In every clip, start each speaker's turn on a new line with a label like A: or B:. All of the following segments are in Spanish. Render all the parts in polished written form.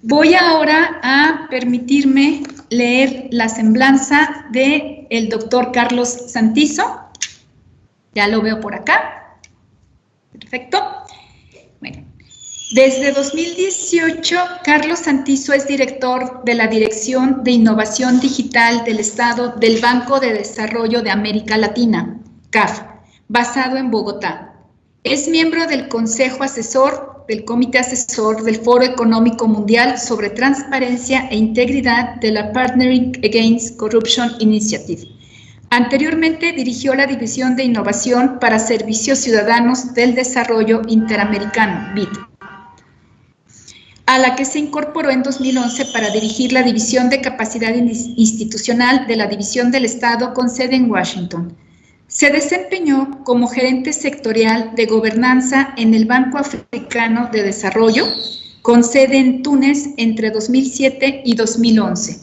A: Voy ahora a permitirme leer la semblanza del doctor Carlos Santiso. Ya lo veo por acá. Perfecto. Bueno, desde 2018, Carlos Santiso es director de la Dirección de Innovación Digital del Estado del Banco de Desarrollo de América Latina, CAF, basado en Bogotá. Es miembro del Consejo Asesor del Comité Asesor del Foro Económico Mundial sobre Transparencia e Integridad de la Partnering Against Corruption Initiative. Anteriormente dirigió la División de Innovación para Servicios Ciudadanos del Desarrollo Interamericano, BID, a la que se incorporó en 2011 para dirigir la División de Capacidad Institucional de la División del Estado con sede en Washington. Se desempeñó como gerente sectorial de gobernanza en el Banco Africano de Desarrollo, con sede en Túnez entre 2007 y 2011.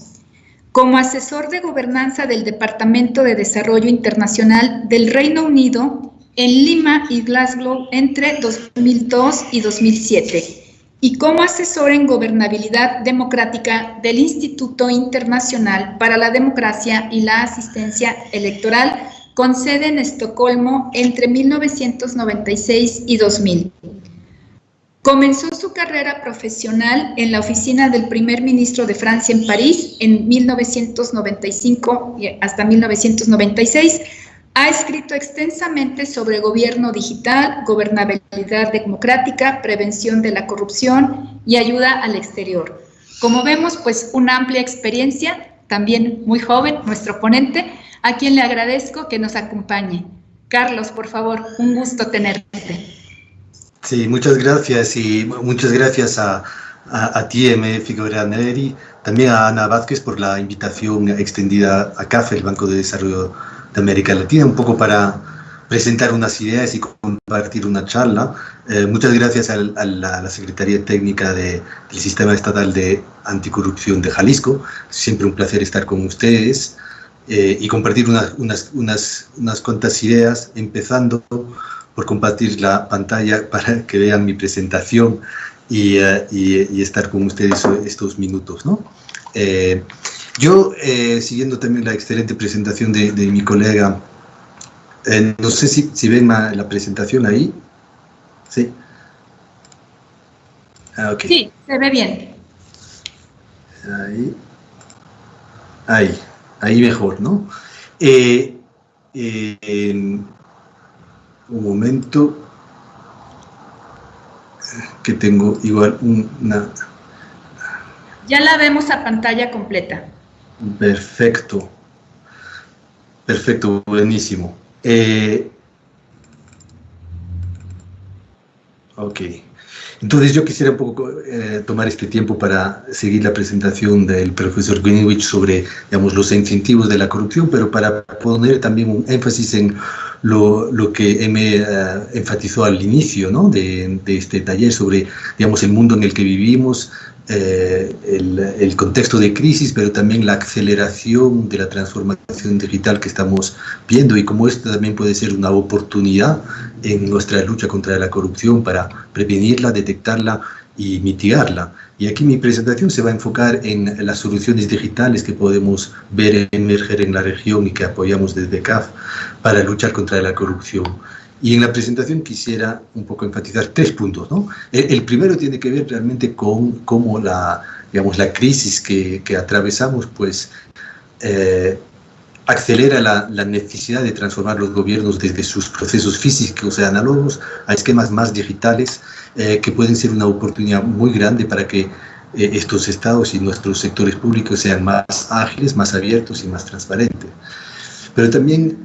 A: Como asesor de gobernanza del Departamento de Desarrollo Internacional del Reino Unido en Lima y Glasgow entre 2002 y 2007. Y como asesor en gobernabilidad democrática del Instituto Internacional para la Democracia y la Asistencia Electoral, con sede en Estocolmo entre 1996 y 2000. Comenzó su carrera profesional en la oficina del primer ministro de Francia en París en 1995 hasta 1996. Ha escrito extensamente sobre gobierno digital, gobernabilidad democrática, prevención de la corrupción y ayuda al exterior. Como vemos, pues una amplia experiencia, también muy joven, nuestro ponente, a quien le agradezco que nos acompañe. Carlos, por favor, un gusto tenerte.
B: Sí, muchas gracias y muchas gracias a ti, M. Figueroa Neri, también a Ana Vázquez por la invitación extendida a CAF, el Banco de Desarrollo de América Latina, un poco para presentar unas ideas y compartir una charla. Muchas gracias a la Secretaría Técnica del Sistema Estatal de Anticorrupción de Jalisco. Siempre un placer estar con ustedes. Y compartir unas cuantas ideas, empezando por compartir la pantalla para que vean mi presentación y estar con ustedes estos minutos, ¿no? Yo, siguiendo también la excelente presentación de mi colega, no sé si ven la presentación ahí. ¿Sí? Okay.
A: Sí, se ve bien.
B: Ahí mejor, ¿no? Un momento, que tengo igual una...
A: Ya la vemos a pantalla completa.
B: Perfecto, buenísimo. Ok. Entonces yo quisiera un poco tomar este tiempo para seguir la presentación del profesor Greenwich sobre, digamos, los incentivos de la corrupción, pero para poner también un énfasis en lo que M enfatizó al inicio, ¿no?, de este taller sobre, digamos, el mundo en el que vivimos, el contexto de crisis, pero también la aceleración de la transformación digital que estamos viendo y cómo esto también puede ser una oportunidad en nuestra lucha contra la corrupción para prevenirla, detectarla y mitigarla. Y aquí mi presentación se va a enfocar en las soluciones digitales que podemos ver emerger en la región y que apoyamos desde CAF para luchar contra la corrupción. Y en la presentación quisiera un poco enfatizar 3 puntos, ¿no? El primero tiene que ver realmente con cómo la crisis que atravesamos, pues, acelera la necesidad de transformar los gobiernos desde sus procesos físicos y análogos a esquemas más digitales, que pueden ser una oportunidad muy grande para que estos estados y nuestros sectores públicos sean más ágiles, más abiertos y más transparentes. Pero también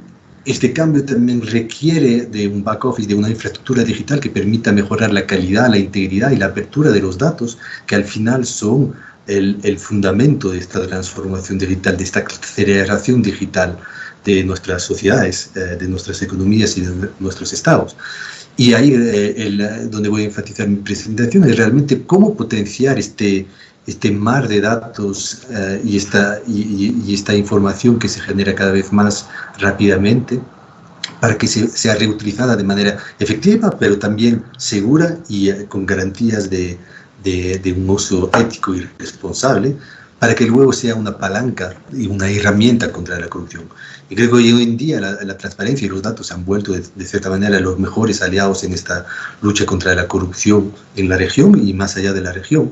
B: este cambio también requiere de un back office, de una infraestructura digital que permita mejorar la calidad, la integridad y la apertura de los datos, que al final son el fundamento de esta transformación digital, de esta aceleración digital de nuestras sociedades, de nuestras economías y de nuestros estados. Y ahí donde voy a enfatizar mi presentación es realmente cómo potenciar este mar de datos y esta información que se genera cada vez más rápidamente para que sea reutilizada de manera efectiva, pero también segura y con garantías de de un uso ético y responsable, para que luego sea una palanca y una herramienta contra la corrupción. Y creo que hoy en día la transparencia y los datos se han vuelto de cierta manera los mejores aliados en esta lucha contra la corrupción en la región y más allá de la región.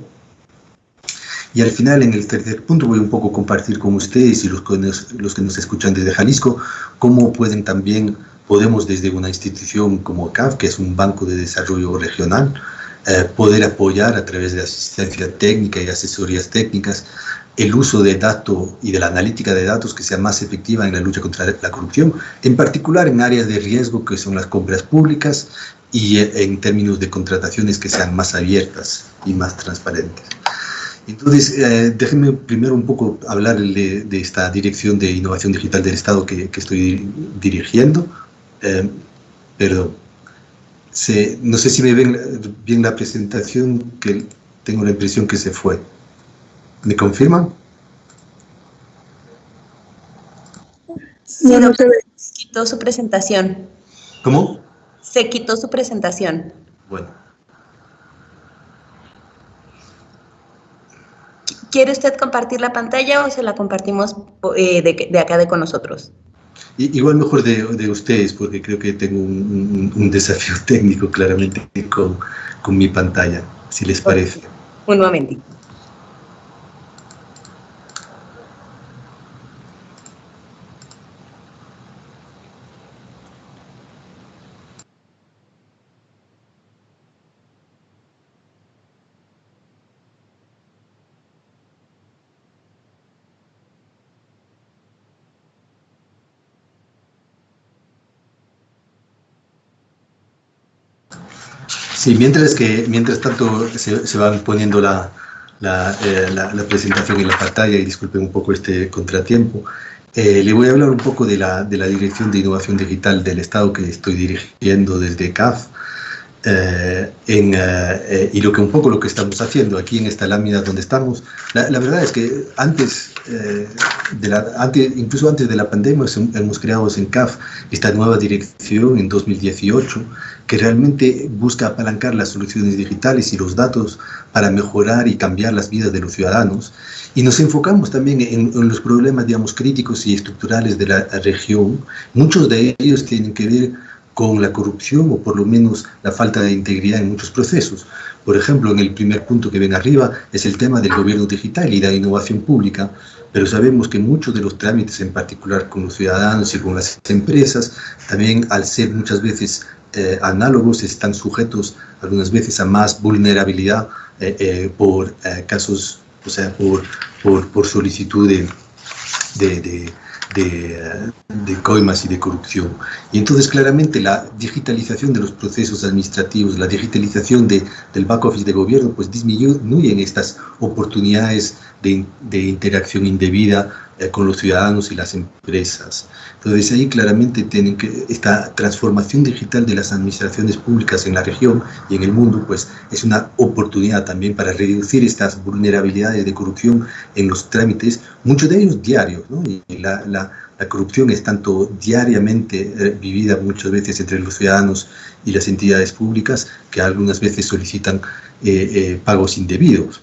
B: Y al final, en el tercer punto, voy un poco a compartir con ustedes y los que nos escuchan desde Jalisco, cómo podemos desde una institución como CAF, que es un banco de desarrollo regional, poder apoyar a través de asistencia técnica y asesorías técnicas el uso de datos y de la analítica de datos que sea más efectiva en la lucha contra la corrupción, en particular en áreas de riesgo que son las compras públicas y en términos de contrataciones que sean más abiertas y más transparentes. Entonces, déjenme primero un poco hablar de esta Dirección de Innovación Digital del Estado que estoy dirigiendo. Perdón. No sé si me ven bien la presentación, que tengo la impresión que se fue. ¿Me confirman?
C: Sí, no se ve. Quitó su presentación.
B: ¿Cómo?
C: Se quitó su presentación.
B: Bueno.
C: ¿Quiere usted compartir la pantalla o se la compartimos de acá con nosotros?
B: Igual mejor de ustedes, porque creo que tengo un desafío técnico claramente con mi pantalla, si les parece.
C: Un momentito.
B: Sí, mientras tanto se van poniendo la presentación en la pantalla, y disculpen un poco este contratiempo, le voy a hablar un poco de la Dirección de Innovación Digital del Estado que estoy dirigiendo desde CAF, y lo que estamos haciendo aquí en esta lámina donde estamos. La verdad es que incluso antes de la pandemia hemos creado en CAF esta nueva dirección en 2018 que realmente busca apalancar las soluciones digitales y los datos para mejorar y cambiar las vidas de los ciudadanos. Y nos enfocamos también en los problemas, digamos, críticos y estructurales de la región. Muchos de ellos tienen que ver con la corrupción o por lo menos la falta de integridad en muchos procesos. Por ejemplo, en el primer punto que ven arriba es el tema del gobierno digital y la innovación pública, pero sabemos que muchos de los trámites, en particular con los ciudadanos y con las empresas, también al ser muchas veces análogos, están sujetos algunas veces a más vulnerabilidad por casos, o sea, por solicitud de coimas y de corrupción. Y entonces claramente la digitalización de los procesos administrativos, la digitalización del back office de gobierno, pues disminuyen estas oportunidades de interacción indebida con los ciudadanos y las empresas. Entonces ahí claramente esta transformación digital de las administraciones públicas en la región y en el mundo, pues es una oportunidad también para reducir estas vulnerabilidades de corrupción en los trámites, muchos de ellos diarios, ¿no? Y la corrupción es tanto diariamente vivida muchas veces entre los ciudadanos y las entidades públicas que algunas veces solicitan pagos indebidos.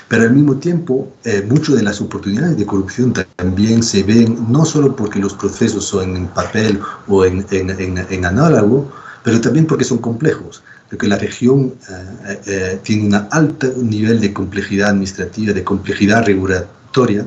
B: Pero al mismo tiempo, muchas de las oportunidades de corrupción también se ven no solo porque los procesos son en papel o en análogo, pero también porque son complejos, porque la región tiene un alto nivel de complejidad administrativa, de complejidad regulatoria,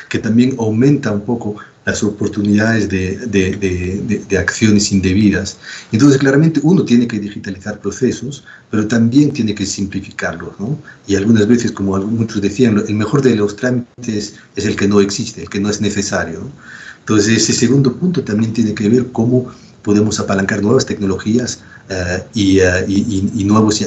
B: que también aumenta un poco las oportunidades de acciones indebidas. Entonces, claramente, uno tiene que digitalizar procesos, pero también tiene que simplificarlos, ¿no? Y algunas veces, como muchos decían, el mejor de los trámites es el que no existe, el que no es necesario, ¿no? Entonces, ese segundo punto también tiene que ver cómo podemos apalancar nuevas tecnologías y nuevos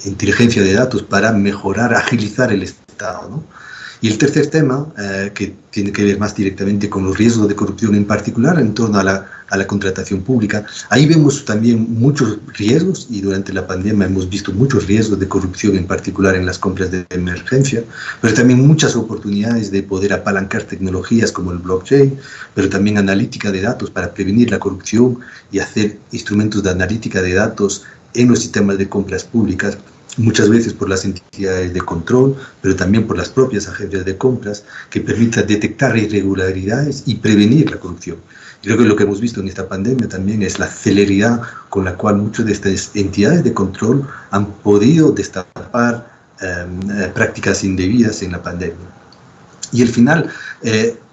B: inteligencia de datos para mejorar, agilizar el Estado, ¿no? Y el tercer tema, que tiene que ver más directamente con los riesgos de corrupción, en particular en torno a la contratación pública. Ahí vemos también muchos riesgos, y durante la pandemia hemos visto muchos riesgos de corrupción, en particular en las compras de emergencia, pero también muchas oportunidades de poder apalancar tecnologías como el blockchain, pero también analítica de datos para prevenir la corrupción y hacer instrumentos de analítica de datos en los sistemas de compras públicas. muchas veces por las entidades de control, pero también por las propias agencias de compras, que permita detectar irregularidades y prevenir la corrupción. Creo que lo que hemos visto en esta pandemia también es la celeridad con la cual muchas de estas entidades de control han podido destapar prácticas indebidas en la pandemia. Y al final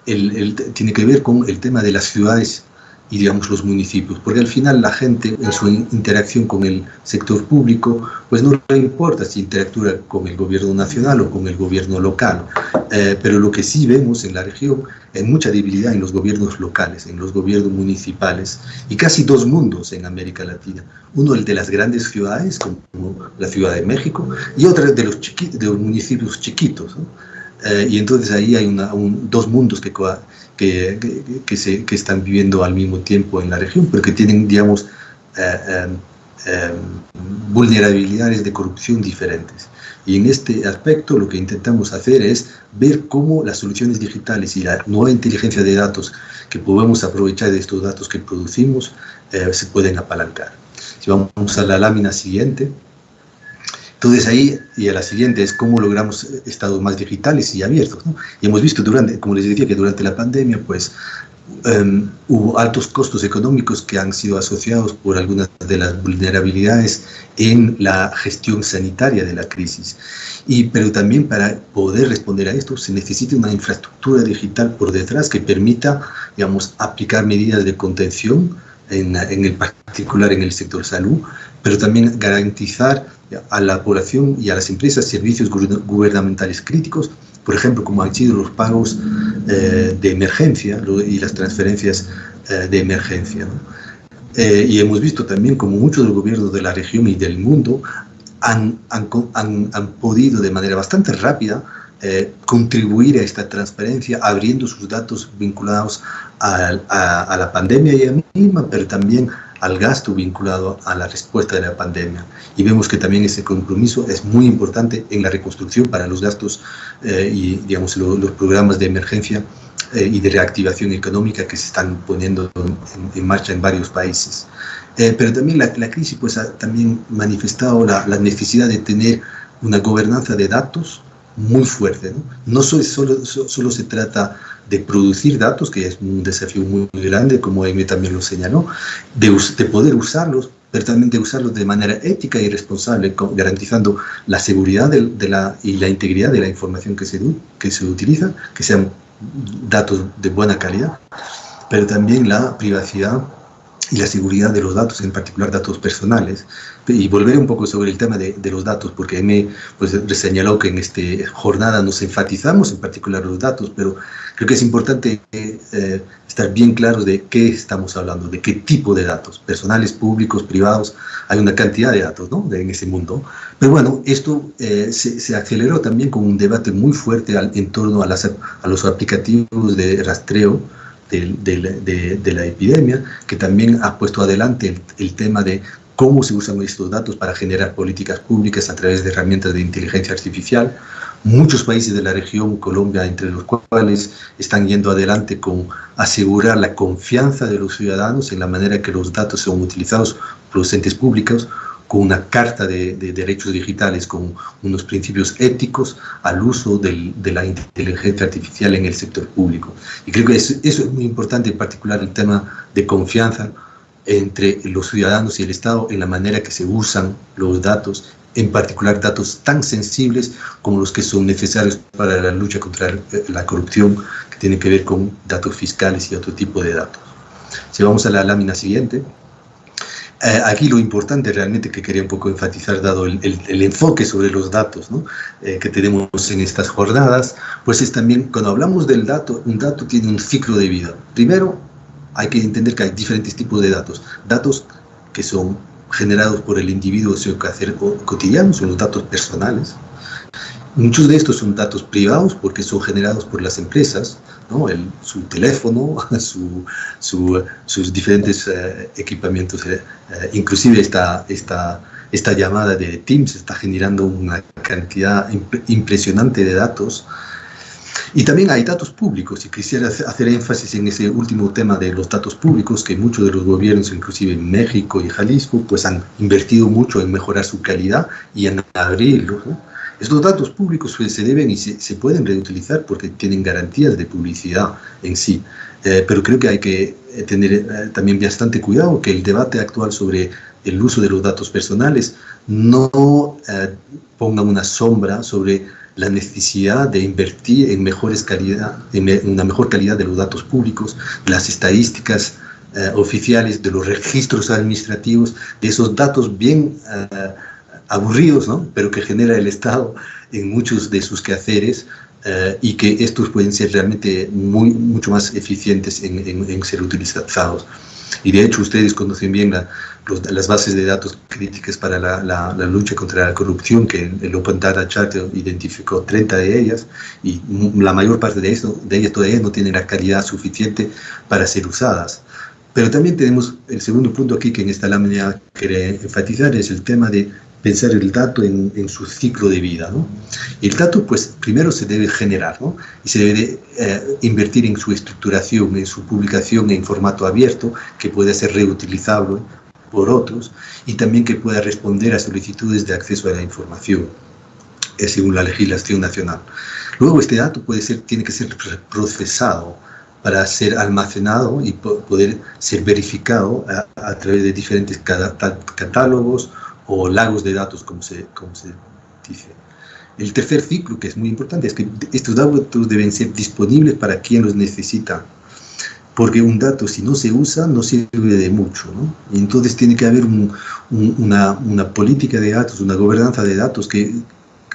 B: tiene que ver con el tema de las ciudades y, digamos, los municipios, porque al final la gente en su interacción con el sector público, pues no le importa si interactúa con el gobierno nacional o con el gobierno local, pero lo que sí vemos en la región es mucha debilidad en los gobiernos locales, en los gobiernos municipales, y casi dos mundos en América Latina. Uno, el de las grandes ciudades, como la Ciudad de México, y otro de los municipios chiquitos, ¿no? Y entonces ahí hay dos mundos que están viviendo al mismo tiempo en la región, pero que tienen, digamos, vulnerabilidades de corrupción diferentes. Y en este aspecto lo que intentamos hacer es ver cómo las soluciones digitales y la nueva inteligencia de datos que podemos aprovechar de estos datos que producimos se pueden apalancar. Si vamos a la lámina siguiente. Entonces ahí, y a la siguiente, es cómo logramos estados más digitales y abiertos, ¿no? Y hemos visto, como les decía, que durante la pandemia, pues, hubo altos costos económicos que han sido asociados por algunas de las vulnerabilidades en la gestión sanitaria de la crisis. Pero también para poder responder a esto se necesita una infraestructura digital por detrás que permita, digamos, aplicar medidas de contención, en el particular en el sector salud, pero también garantizar a la población y a las empresas servicios gubernamentales críticos, por ejemplo, como han sido los pagos de emergencia y las transferencias de emergencia, ¿no? Y hemos visto también como muchos de los gobiernos de la región y del mundo han podido de manera bastante rápida contribuir a esta transparencia, abriendo sus datos vinculados a la pandemia y a mí misma, pero también al gasto vinculado a la respuesta de la pandemia. Y vemos que también ese compromiso es muy importante en la reconstrucción para los gastos y, digamos, los programas de emergencia y de reactivación económica que se están poniendo en marcha en varios países. Pero también la crisis pues, ha también manifestado la necesidad de tener una gobernanza de datos muy fuerte, ¿no? No solo se trata de producir datos, que es un desafío muy grande, como Amy también lo señaló, de poder usarlos, pero también de usarlos de manera ética y responsable, garantizando la seguridad y la integridad de la información que se utiliza, que sean datos de buena calidad, pero también la privacidad y la seguridad de los datos, en particular datos personales. Y volver un poco sobre el tema de los datos, porque me pues, señaló que en esta jornada nos enfatizamos en particular los datos, pero creo que es importante estar bien claros de qué estamos hablando, de qué tipo de datos, personales, públicos, privados. Hay una cantidad de datos, ¿no?, en ese mundo. Pero bueno, esto se aceleró también con un debate muy fuerte en torno a los aplicativos de rastreo de la epidemia, que también ha puesto adelante el tema de cómo se usan estos datos para generar políticas públicas a través de herramientas de inteligencia artificial. Muchos países de la región, Colombia entre los cuales, están yendo adelante con asegurar la confianza de los ciudadanos en la manera que los datos son utilizados por los entes públicos, con una carta de derechos digitales, con unos principios éticos al uso de la inteligencia artificial en el sector público. Y creo que eso es muy importante, en particular el tema de confianza entre los ciudadanos y el Estado en la manera que se usan los datos, en particular datos tan sensibles como los que son necesarios para la lucha contra la corrupción, que tiene que ver con datos fiscales y otro tipo de datos. Si vamos a la lámina siguiente, aquí lo importante realmente que quería un poco enfatizar, dado el enfoque sobre los datos, ¿no?, que tenemos en estas jornadas, pues es también, cuando hablamos del dato, un dato tiene un ciclo de vida. Primero, hay que entender que hay diferentes tipos de datos. Datos que son generados por el individuo en su quehacer cotidiano, son los datos personales. Muchos de estos son datos privados porque son generados por las empresas, ¿no?, su teléfono, sus diferentes equipamientos. Inclusive esta llamada de Teams está generando una cantidad impresionante de datos. Y también hay datos públicos, y quisiera hacer énfasis en ese último tema de los datos públicos, que muchos de los gobiernos, inclusive en México y Jalisco, pues han invertido mucho en mejorar su calidad y en abrirlos, ¿no? Estos datos públicos se deben y se pueden reutilizar porque tienen garantías de publicidad en sí, pero creo que hay que tener también bastante cuidado que el debate actual sobre el uso de los datos personales no ponga una sombra sobre la necesidad de invertir en una mejor calidad de los datos públicos, las estadísticas oficiales, de los registros administrativos, de esos datos bien aburridos, ¿no? Pero que genera el Estado en muchos de sus quehaceres, y que estos pueden ser realmente mucho más eficientes en ser utilizados. Y de hecho ustedes conocen bien las bases de datos críticas para la lucha contra la corrupción, que el Open Data Charter identificó 30 de ellas, y la mayor parte de ellas todavía no tienen la calidad suficiente para ser usadas. Pero también tenemos el segundo punto aquí que en esta lámina quiero enfatizar, es el tema de pensar el dato en su ciclo de vida, ¿no? El dato, pues, primero se debe generar, ¿no? Y se debe invertir en su estructuración, en su publicación en formato abierto, que pueda ser reutilizable por otros, y también que pueda responder a solicitudes de acceso a la información, según la legislación nacional. Luego, este dato tiene que ser procesado para ser almacenado y poder ser verificado a través de diferentes catálogos o lagos de datos, como se dice. El tercer ciclo, que es muy importante, es que estos datos deben ser disponibles para quien los necesita, porque un dato, si no se usa, no sirve de mucho, ¿no? Y entonces tiene que haber una política de datos, una gobernanza de datos que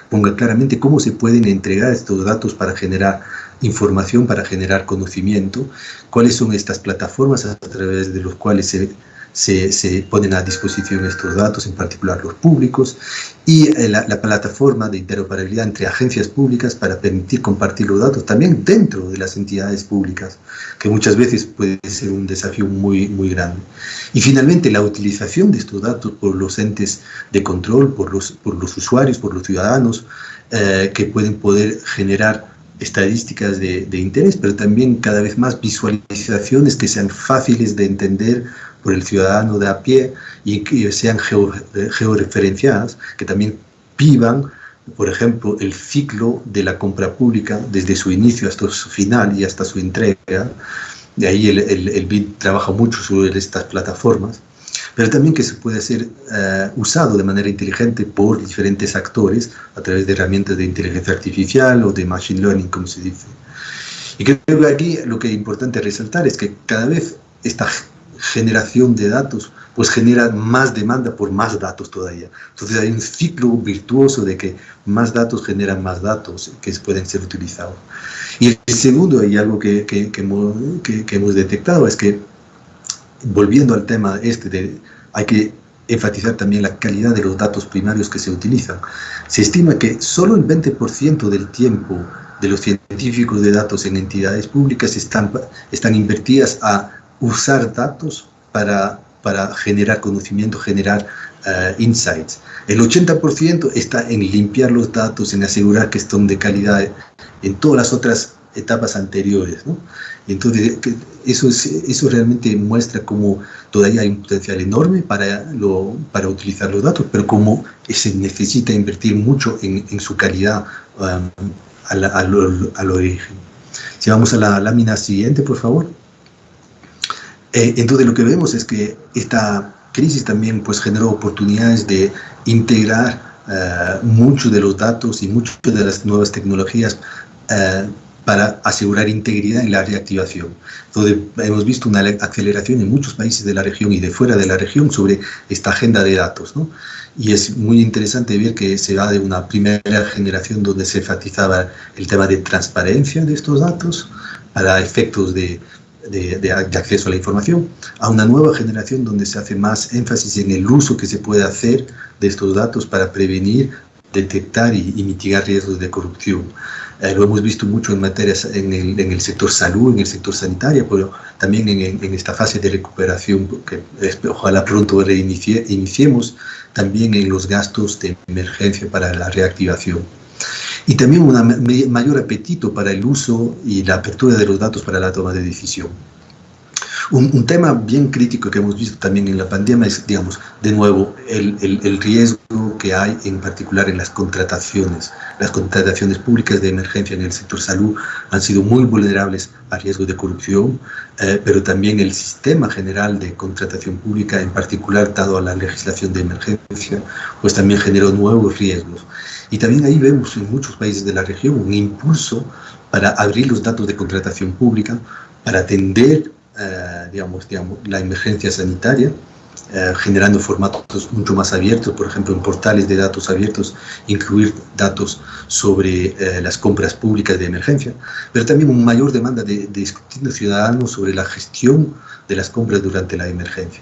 B: ponga claramente cómo se pueden entregar estos datos para generar información, para generar conocimiento, cuáles son estas plataformas a través de las cuales se ponen a disposición estos datos, en particular los públicos, y la plataforma de interoperabilidad entre agencias públicas para permitir compartir los datos también dentro de las entidades públicas, que muchas veces puede ser un desafío muy, muy grande. Y finalmente, la utilización de estos datos por los entes de control, por los usuarios, por los ciudadanos, que pueden poder generar estadísticas de interés, pero también cada vez más visualizaciones que sean fáciles de entender por el ciudadano de a pie y que sean georreferenciadas, que también vivan, por ejemplo, el ciclo de la compra pública desde su inicio hasta su final y hasta su entrega. De ahí el BID trabaja mucho sobre estas plataformas, pero también que se puede ser usado de manera inteligente por diferentes actores a través de herramientas de inteligencia artificial o de machine learning, como se dice. Y creo que aquí lo que es importante resaltar es que cada vez esta generación de datos pues genera más demanda por más datos todavía. Entonces hay un ciclo virtuoso de que más datos generan más datos que pueden ser utilizados. Y el segundo, y algo que hemos detectado, es que, volviendo al tema hay que enfatizar también la calidad de los datos primarios que se utilizan. Se estima que solo el 20% del tiempo de los científicos de datos en entidades públicas están invertidas a usar datos para generar conocimiento, generar insights. El 80% está en limpiar los datos, en asegurar que están de calidad en todas las otras etapas anteriores, ¿no? Entonces, eso realmente muestra cómo todavía hay un potencial enorme para utilizar los datos, pero cómo se necesita invertir mucho en su calidad al origen. Si vamos a la lámina siguiente, por favor. Entonces, lo que vemos es que esta crisis también pues, generó oportunidades de integrar muchos de los datos y muchas de las nuevas tecnologías para asegurar integridad en la reactivación. Entonces, hemos visto una aceleración en muchos países de la región y de fuera de la región sobre esta agenda de datos, ¿no? Y es muy interesante ver que se va de una primera generación donde se enfatizaba el tema de transparencia de estos datos para efectos de acceso a la información, a una nueva generación donde se hace más énfasis en el uso que se puede hacer de estos datos para prevenir, detectar y mitigar riesgos de corrupción. Lo hemos visto mucho en materias en el sector salud, en el sector sanitario, pero también en esta fase de recuperación, que ojalá pronto iniciemos, también en los gastos de emergencia para la reactivación. y también un mayor apetito para el uso y la apertura de los datos para la toma de decisión. Un tema bien crítico que hemos visto también en la pandemia es, digamos, de nuevo, el riesgo que hay en particular en las contrataciones. Las contrataciones públicas de emergencia en el sector salud han sido muy vulnerables a riesgos de corrupción, pero también el sistema general de contratación pública, en particular dado a la legislación de emergencia, pues también generó nuevos riesgos. Y también ahí vemos en muchos países de la región un impulso para abrir los datos de contratación pública, para atender la emergencia sanitaria, generando formatos mucho más abiertos, por ejemplo, en portales de datos abiertos, incluir datos sobre las compras públicas de emergencia, pero también una mayor demanda de escrutinio ciudadano sobre la gestión de las compras durante la emergencia.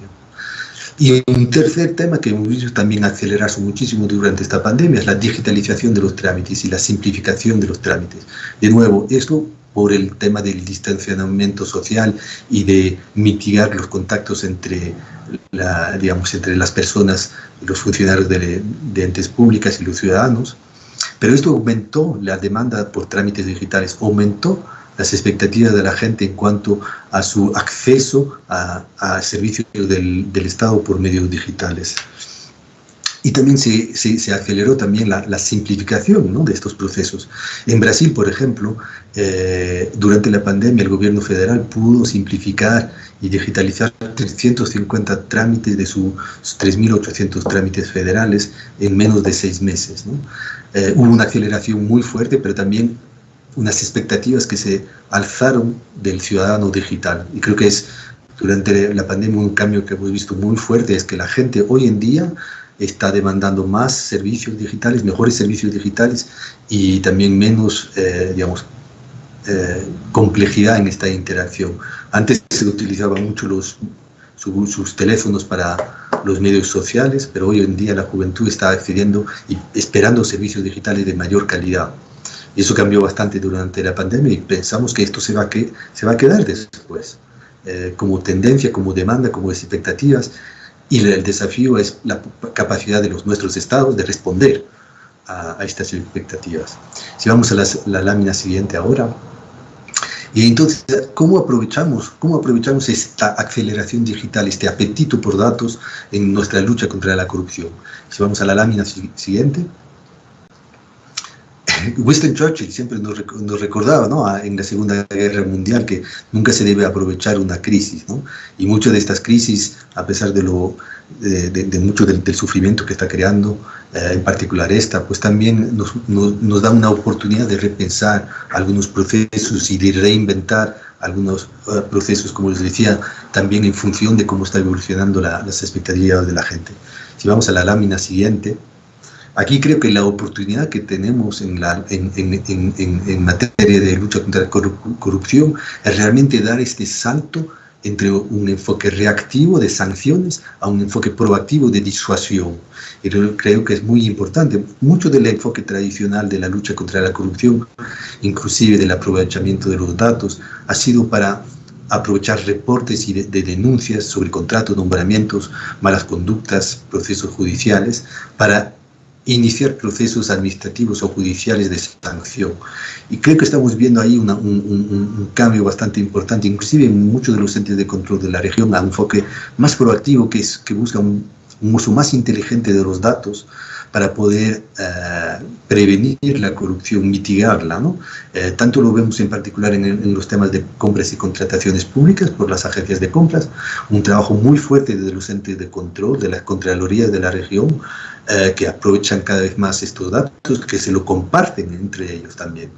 B: Y un tercer tema que hemos visto también acelerarse muchísimo durante esta pandemia es la digitalización de los trámites y la simplificación de los trámites. De nuevo, esto por el tema del distanciamiento social y de mitigar los contactos entre las personas, los funcionarios de entes públicas y los ciudadanos. Pero esto aumentó la demanda por trámites digitales, aumentó las expectativas de la gente en cuanto a su acceso a servicios del Estado por medios digitales. Y también se aceleró también la simplificación, ¿no?, de estos procesos. En Brasil, por ejemplo, durante la pandemia el gobierno federal pudo simplificar y digitalizar 350 trámites de sus 3.800 trámites federales en menos de 6 meses, ¿no? Hubo una aceleración muy fuerte, pero también unas expectativas que se alzaron del ciudadano digital. Y creo que es durante la pandemia un cambio que hemos visto muy fuerte, es que la gente hoy en día está demandando más servicios digitales, mejores servicios digitales y también menos, complejidad en esta interacción. Antes se utilizaban mucho sus teléfonos para los medios sociales, pero hoy en día la juventud está accediendo y esperando servicios digitales de mayor calidad. Y eso cambió bastante durante la pandemia y pensamos que esto se va a quedar después, como tendencia, como demanda, como expectativas. Y el desafío es la capacidad de nuestros estados de responder a estas expectativas. Si vamos a la lámina siguiente ahora. Y entonces, ¿cómo aprovechamos esta aceleración digital, este apetito por datos en nuestra lucha contra la corrupción? Si vamos a la lámina siguiente. Winston Churchill siempre nos recordaba, ¿no?, en la Segunda Guerra Mundial, que nunca se debe aprovechar una crisis, ¿no? Y muchas de estas crisis, a pesar de mucho del sufrimiento que está creando, en particular esta, pues también nos da una oportunidad de repensar algunos procesos y de reinventar algunos procesos, como les decía, también en función de cómo está evolucionando las expectativas de la gente. Si vamos a la lámina siguiente. Aquí creo que la oportunidad que tenemos en materia de lucha contra la corrupción es realmente dar este salto entre un enfoque reactivo de sanciones a un enfoque proactivo de disuasión. Y creo que es muy importante. Mucho del enfoque tradicional de la lucha contra la corrupción, inclusive del aprovechamiento de los datos, ha sido para aprovechar reportes y de denuncias sobre contratos, nombramientos, malas conductas, procesos judiciales, para iniciar procesos administrativos o judiciales de sanción. Y creo que estamos viendo ahí un cambio bastante importante, inclusive en muchos de los entes de control de la región, a un enfoque más proactivo que busca un uso más inteligente de los datos para poder prevenir la corrupción, mitigarla, ¿no? Tanto lo vemos en particular en los temas de compras y contrataciones públicas por las agencias de compras, un trabajo muy fuerte de los entes de control, de las contralorías de la región, que aprovechan cada vez más estos datos, que se lo comparten entre ellos también.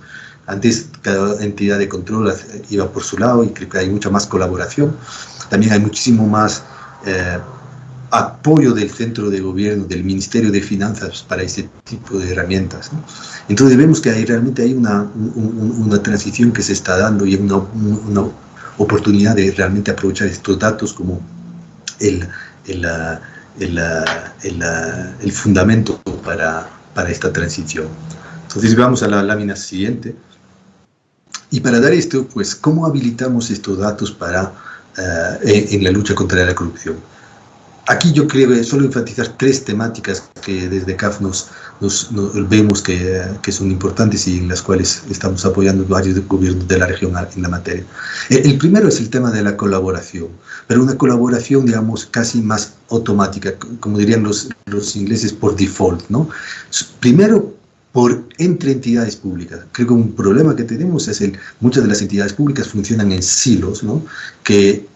B: Antes cada entidad de control iba por su lado y creo que hay mucha más colaboración. También hay muchísimo más apoyo del centro de gobierno, del Ministerio de Finanzas para ese tipo de herramientas, ¿no? Entonces vemos que realmente hay una transición que se está dando y una oportunidad de realmente aprovechar estos datos como el fundamento para esta transición. Entonces vamos a la lámina siguiente. Y para dar esto, pues, ¿cómo habilitamos estos datos en la lucha contra la corrupción? Aquí yo creo solo enfatizar 3 temáticas que desde CAF nos vemos que son importantes y en las cuales estamos apoyando varios gobiernos de la región en la materia. El primero es el tema de la colaboración, pero una colaboración, digamos, casi más automática, como dirían los ingleses, por default, ¿no? Primero, entre entidades públicas. Creo que un problema que tenemos es muchas de las entidades públicas funcionan en silos, ¿no?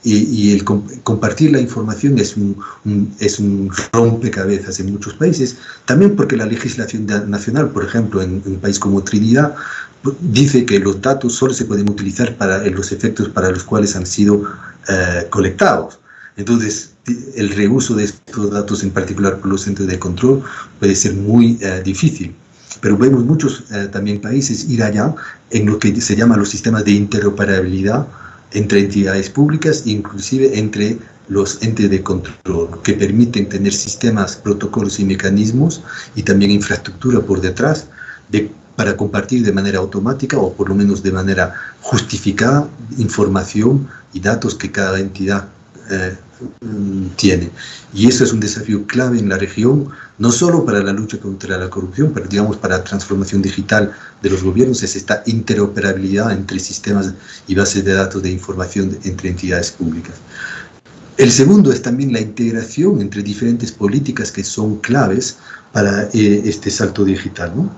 B: Y el compartir la información es un rompecabezas en muchos países, también porque la legislación nacional, por ejemplo, en un país como Trinidad, dice que los datos solo se pueden utilizar para los efectos para los cuales han sido colectados. Entonces, el reuso de estos datos, en particular por los centros de control, puede ser muy difícil. Pero vemos muchos también países ir allá en lo que se llama los sistemas de interoperabilidad entre entidades públicas e inclusive entre los entes de control, que permiten tener sistemas, protocolos y mecanismos y también infraestructura por detrás para compartir de manera automática o por lo menos de manera justificada información y datos que cada entidad tiene. Y eso es un desafío clave en la región, no solo para la lucha contra la corrupción, pero digamos para la transformación digital de los gobiernos, es esta interoperabilidad entre sistemas y bases de datos de información entre entidades públicas. El segundo es también la integración entre diferentes políticas que son claves para este salto digital, ¿no?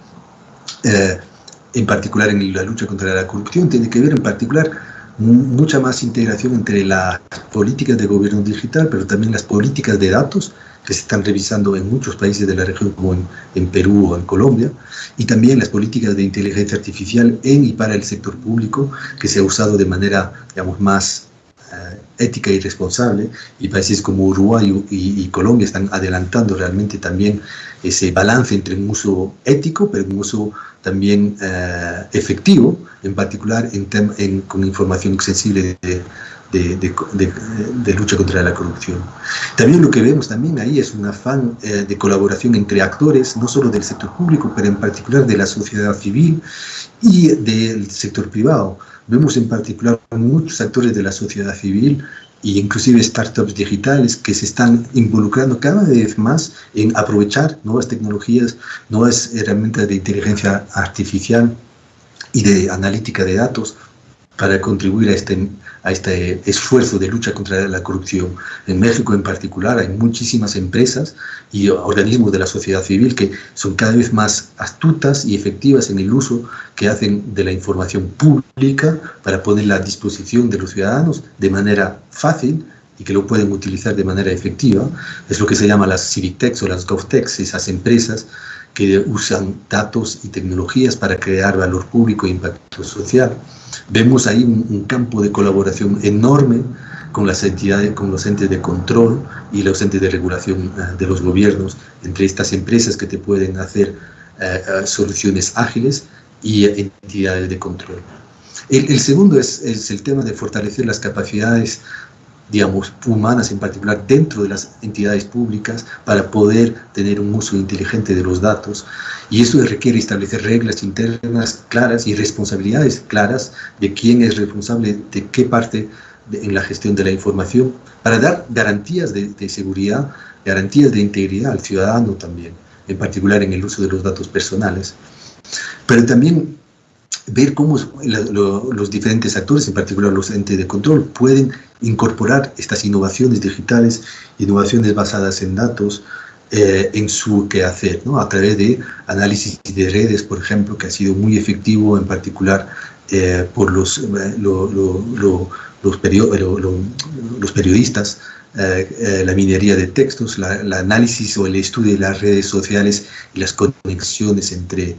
B: En particular en la lucha contra la corrupción, tiene que ver en particular mucha más integración entre las políticas de gobierno digital, pero también las políticas de datos que se están revisando en muchos países de la región, como en Perú o en Colombia, y también las políticas de inteligencia artificial en y para el sector público, que se ha usado de manera, digamos, más ética y responsable, y países como Uruguay y Colombia están adelantando realmente también ese balance entre un uso ético, pero un uso también efectivo, en particular con información sensible de lucha contra la corrupción. También lo que vemos también ahí es un afán de colaboración entre actores, no solo del sector público, pero en particular de la sociedad civil y del sector privado. Vemos en particular muchos actores de la sociedad civil e inclusive startups digitales que se están involucrando cada vez más en aprovechar nuevas tecnologías, nuevas herramientas de inteligencia artificial y de analítica de datos para contribuir a este esfuerzo de lucha contra la corrupción. En México en particular hay muchísimas empresas y organismos de la sociedad civil que son cada vez más astutas y efectivas en el uso que hacen de la información pública para ponerla a disposición de los ciudadanos de manera fácil y que lo pueden utilizar de manera efectiva. Es lo que se llama las Civic Techs o las GovTechs, esas empresas que usan datos y tecnologías para crear valor público e impacto social. Vemos ahí un campo de colaboración enorme con las entidades, con los entes de control y los entes de regulación de los gobiernos, entre estas empresas que te pueden hacer soluciones ágiles y entidades de control. El segundo es el tema de fortalecer las capacidades, digamos, humanas en particular dentro de las entidades públicas para poder tener un uso inteligente de los datos, y eso requiere establecer reglas internas claras y responsabilidades claras de quién es responsable de qué parte en la gestión de la información, para dar garantías de seguridad, garantías de integridad al ciudadano también, en particular en el uso de los datos personales. Pero también ver cómo los diferentes actores, en particular los entes de control, pueden incorporar estas innovaciones digitales, innovaciones basadas en datos, en su quehacer, ¿no? A través de análisis de redes, por ejemplo, que ha sido muy efectivo, en particular por los periodistas, la minería de textos, el análisis o el estudio de las redes sociales y las conexiones entre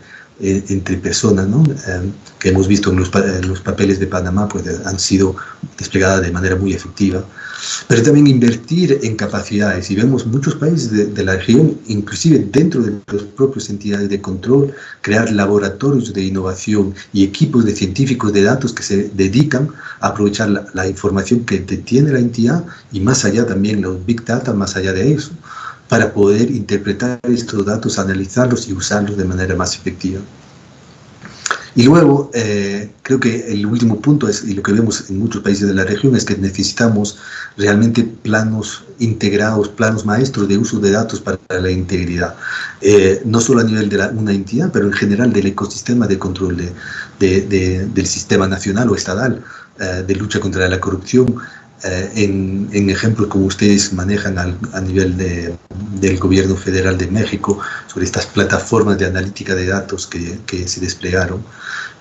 B: personas, ¿no? Que hemos visto en los papeles de Panamá, pues han sido desplegadas de manera muy efectiva. Pero también invertir en capacidades, y vemos muchos países de la región, inclusive dentro de las propias entidades de control, crear laboratorios de innovación y equipos de científicos de datos que se dedican a aprovechar la información que tiene la entidad y más allá también los Big Data, más allá de eso, para poder interpretar estos datos, analizarlos y usarlos de manera más efectiva. Y luego, creo que el último punto es, y lo que vemos en muchos países de la región, es que necesitamos realmente planos integrados, planos maestros de uso de datos para la integridad. No solo a nivel de una entidad, pero en general del ecosistema de control del sistema nacional o estatal de lucha contra la corrupción. En ejemplos como ustedes manejan a nivel del gobierno federal de México sobre estas plataformas de analítica de datos que se desplegaron,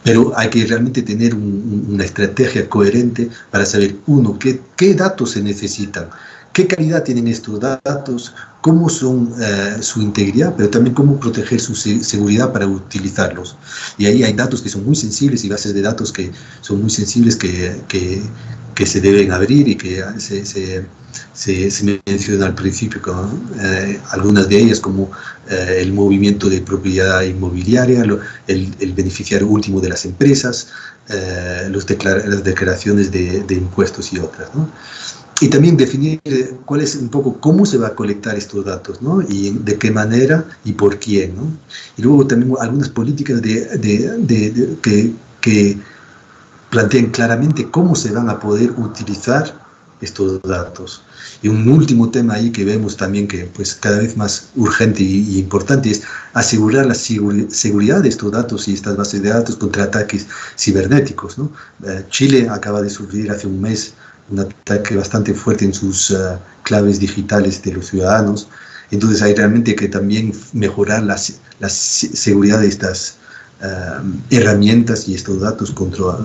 B: pero hay que realmente tener una estrategia coherente para saber, uno, qué datos se necesitan, qué calidad tienen estos datos, cómo son su integridad, pero también cómo proteger su seguridad para utilizarlos. Y ahí hay datos que son muy sensibles y bases de datos que son muy sensibles que se deben abrir y que se menciona al principio, algunas de ellas como el movimiento de propiedad inmobiliaria, el beneficiario último de las empresas, las declaraciones de impuestos y otras, ¿no? Y también definir cuál es un poco cómo se va a colectar estos datos, ¿no? Y de qué manera y por quién, ¿no? Y luego también algunas políticas que planteen claramente cómo se van a poder utilizar estos datos. Y un último tema ahí que vemos también que pues cada vez más urgente y importante es asegurar la seguridad de estos datos y estas bases de datos contra ataques cibernéticos, ¿no? Chile acaba de sufrir hace un mes un ataque bastante fuerte en sus claves digitales de los ciudadanos. Entonces hay realmente que también mejorar la seguridad de estas herramientas y estos datos contra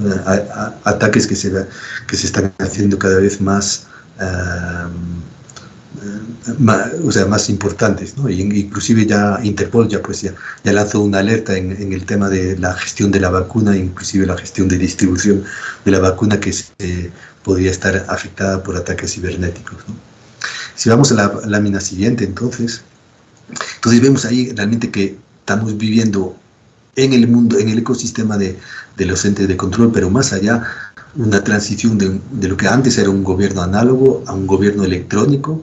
B: ataques que se están haciendo cada vez más más importantes, ¿no? Y inclusive ya Interpol ya lanzó una alerta en el tema de la gestión de la vacuna, inclusive la gestión de distribución de la vacuna que podría estar afectada por ataques cibernéticos, ¿no? Si vamos a la lámina siguiente, entonces vemos ahí realmente que estamos viviendo en el mundo, en el ecosistema de los entes de control, pero más allá, una transición de lo que antes era un gobierno análogo a un gobierno electrónico,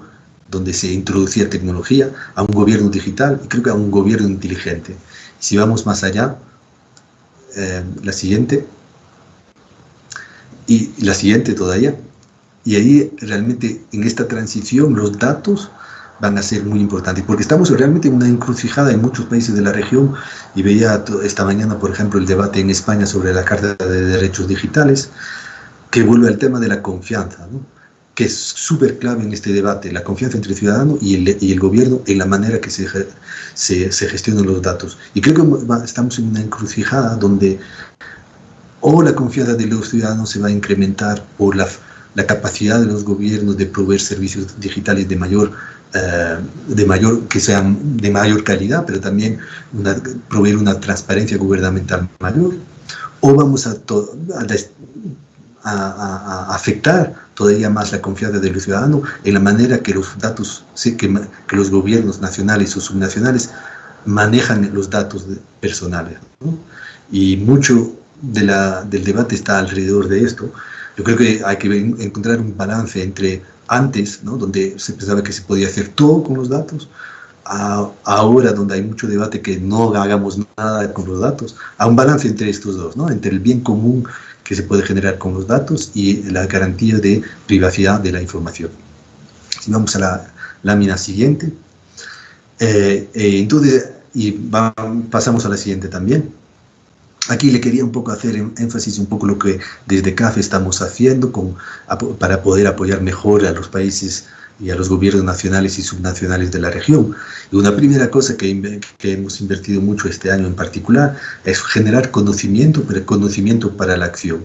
B: donde se introducía tecnología, a un gobierno digital y creo que a un gobierno inteligente. Si vamos más allá, la siguiente, y la siguiente todavía, y ahí realmente en esta transición los datos van a ser muy importantes, porque estamos realmente en una encrucijada en muchos países de la región, y veía esta mañana, por ejemplo, el debate en España sobre la Carta de Derechos Digitales, que vuelve al tema de la confianza, ¿no? Que es súper clave en este debate, la confianza entre el ciudadano y el gobierno en la manera que se gestionan los datos. Y creo que estamos en una encrucijada donde o la confianza de los ciudadanos se va a incrementar por la capacidad de los gobiernos de proveer servicios digitales que sean de mayor calidad, pero también proveer una transparencia gubernamental mayor, o vamos a afectar todavía más la confianza del ciudadano en la manera que los datos, que los gobiernos nacionales o subnacionales manejan los datos personales, ¿no? Y mucho del debate está alrededor de esto. Yo creo que hay que encontrar un balance entre antes, ¿no? Donde se pensaba que se podía hacer todo con los datos, ahora donde hay mucho debate que no hagamos nada con los datos, a un balance entre estos dos, ¿no? Entre el bien común que se puede generar con los datos y la garantía de privacidad de la información. Si vamos a la lámina siguiente, entonces, pasamos a la siguiente también. Aquí le quería un poco hacer énfasis un poco lo que desde CAF estamos haciendo para poder apoyar mejor a los países y a los gobiernos nacionales y subnacionales de la región. Y una primera cosa que hemos invertido mucho este año en particular es generar conocimiento, pero conocimiento para la acción.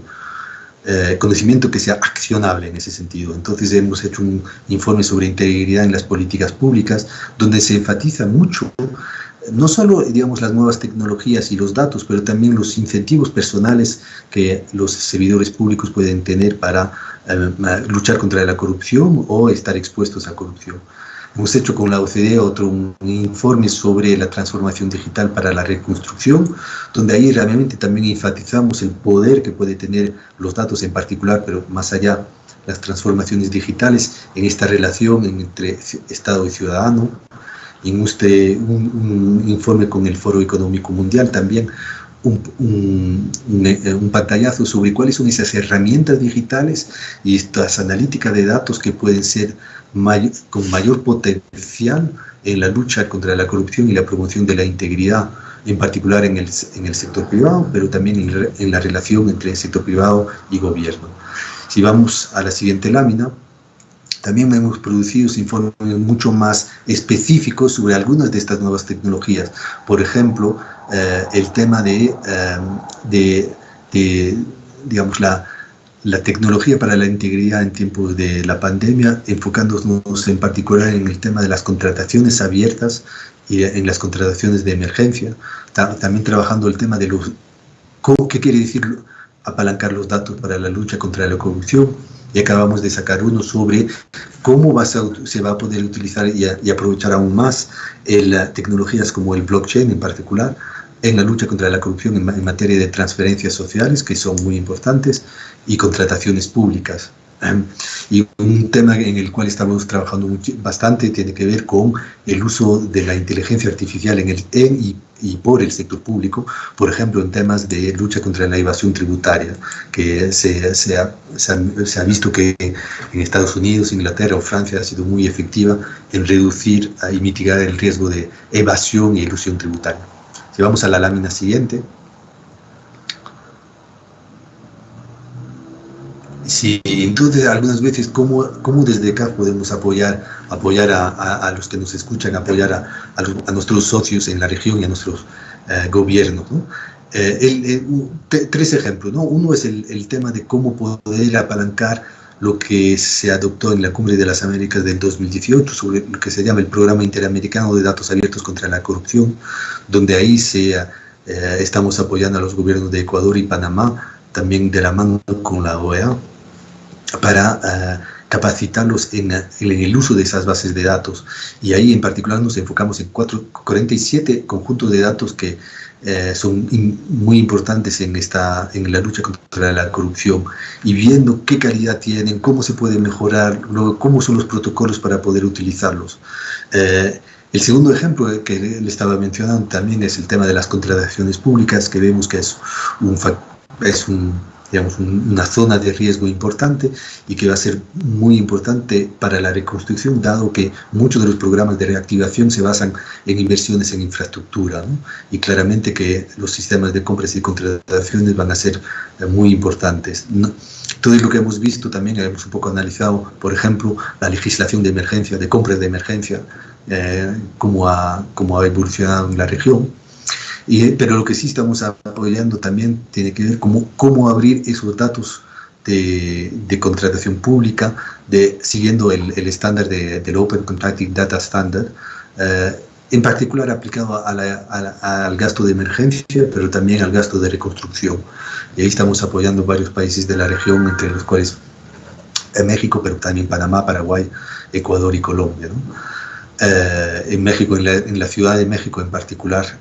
B: Conocimiento que sea accionable en ese sentido. Entonces hemos hecho un informe sobre integridad en las políticas públicas, donde se enfatiza mucho no solo, digamos, las nuevas tecnologías y los datos, pero también los incentivos personales que los servidores públicos pueden tener para luchar contra la corrupción o estar expuestos a corrupción. Hemos hecho con la OCDE un informe sobre la transformación digital para la reconstrucción, donde ahí realmente también enfatizamos el poder que puede tener los datos en particular, pero más allá, las transformaciones digitales en esta relación entre Estado y ciudadano. En un informe con el Foro Económico Mundial también un pantallazo sobre cuáles son esas herramientas digitales y estas analíticas de datos que pueden ser con mayor potencial en la lucha contra la corrupción y la promoción de la integridad, en particular en el sector privado, pero también en la relación entre el sector privado y gobierno. Si vamos a la siguiente lámina, también hemos producido informes mucho más específicos sobre algunas de estas nuevas tecnologías. Por ejemplo, el tema digamos, la tecnología para la integridad en tiempos de la pandemia, enfocándonos en particular en el tema de las contrataciones abiertas y en las contrataciones de emergencia. También trabajando el tema de ¿qué quiere decir apalancar los datos para la lucha contra la corrupción? Y acabamos de sacar uno sobre cómo se va a poder utilizar y aprovechar aún más tecnologías como el blockchain en particular en la lucha contra la corrupción en materia de transferencias sociales, que son muy importantes, y contrataciones públicas. Y un tema en el cual estamos trabajando bastante tiene que ver con el uso de la inteligencia artificial en y por el sector público, por ejemplo, en temas de lucha contra la evasión tributaria, que se ha visto que en Estados Unidos, Inglaterra o Francia ha sido muy efectiva en reducir y mitigar el riesgo de evasión y elusión tributaria. Si vamos a la lámina siguiente. Sí, entonces algunas veces cómo desde acá podemos apoyar a los que nos escuchan, apoyar a nuestros socios en la región y a nuestros gobiernos, ¿no? Tres ejemplos, ¿no? Uno es el tema de cómo poder apalancar lo que se adoptó en la Cumbre de las Américas del 2018 sobre lo que se llama el Programa Interamericano de Datos Abiertos contra la Corrupción, donde ahí estamos apoyando a los gobiernos de Ecuador y Panamá, también de la mano con la OEA, para capacitarlos en el uso de esas bases de datos. Y ahí en particular nos enfocamos en 47 conjuntos de datos que son muy importantes en la lucha contra la corrupción, y viendo qué calidad tienen, cómo se puede mejorar, cómo son los protocolos para poder utilizarlos. El segundo ejemplo que le estaba mencionando también es el tema de las contrataciones públicas, que vemos que es una zona de riesgo importante y que va a ser muy importante para la reconstrucción, dado que muchos de los programas de reactivación se basan en inversiones en infraestructura, ¿no? Y claramente que los sistemas de compras y contrataciones van a ser muy importantes, ¿no? Todo lo que hemos visto también, hemos un poco analizado, por ejemplo, la legislación de emergencia, de compras de emergencia, cómo ha evolucionado en la región. Pero lo que sí estamos apoyando también tiene que ver con cómo abrir esos datos de contratación pública, siguiendo el estándar del Open Contracting Data Standard, en particular aplicado al gasto de emergencia, pero también al gasto de reconstrucción. Y ahí estamos apoyando varios países de la región, entre los cuales México, pero también Panamá, Paraguay, Ecuador y Colombia, ¿no? En México, en la Ciudad de México en particular,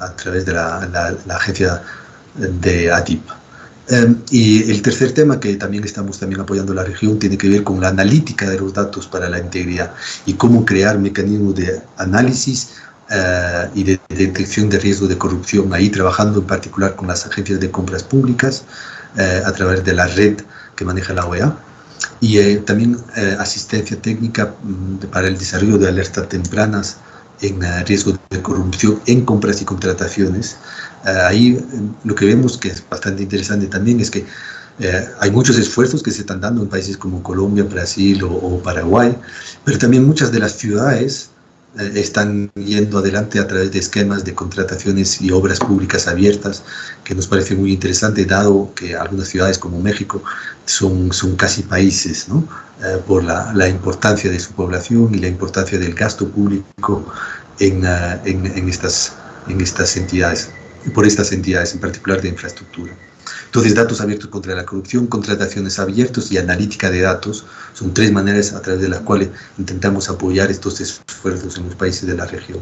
B: a través de la agencia de ATIP. Y el tercer tema que también estamos apoyando la región tiene que ver con la analítica de los datos para la integridad y cómo crear mecanismos de análisis y de detección de riesgo de corrupción, ahí trabajando en particular con las agencias de compras públicas a través de la red que maneja la OEA. Y también asistencia técnica para el desarrollo de alertas tempranas en riesgo de corrupción en compras y contrataciones. Ahí lo que vemos que es bastante interesante también es que hay muchos esfuerzos que se están dando en países como Colombia, Brasil o Paraguay, pero también muchas de las ciudades están yendo adelante a través de esquemas de contrataciones y obras públicas abiertas, que nos parece muy interesante, dado que algunas ciudades como México son casi países, ¿no? Por la importancia de su población y la importancia del gasto público en estas entidades, por estas entidades en particular de infraestructura. Entonces, datos abiertos contra la corrupción, contrataciones abiertos y analítica de datos son tres maneras a través de las cuales intentamos apoyar estos esfuerzos en los países de la región.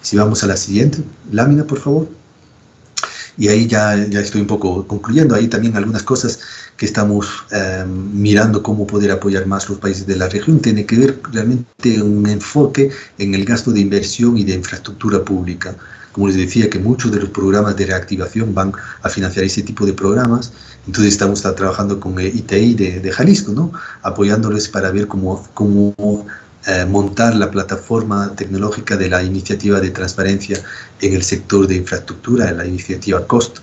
B: Si vamos a la siguiente lámina, por favor. Y ahí ya estoy un poco concluyendo, ahí también algunas cosas que estamos mirando cómo poder apoyar más los países de la región, tiene que ver realmente un enfoque en el gasto de inversión y de infraestructura pública. Como les decía, que muchos de los programas de reactivación van a financiar ese tipo de programas. Entonces estamos trabajando con ITI de Jalisco, ¿no? Apoyándoles para ver cómo montar la plataforma tecnológica de la iniciativa de transparencia en el sector de infraestructura, la iniciativa COST,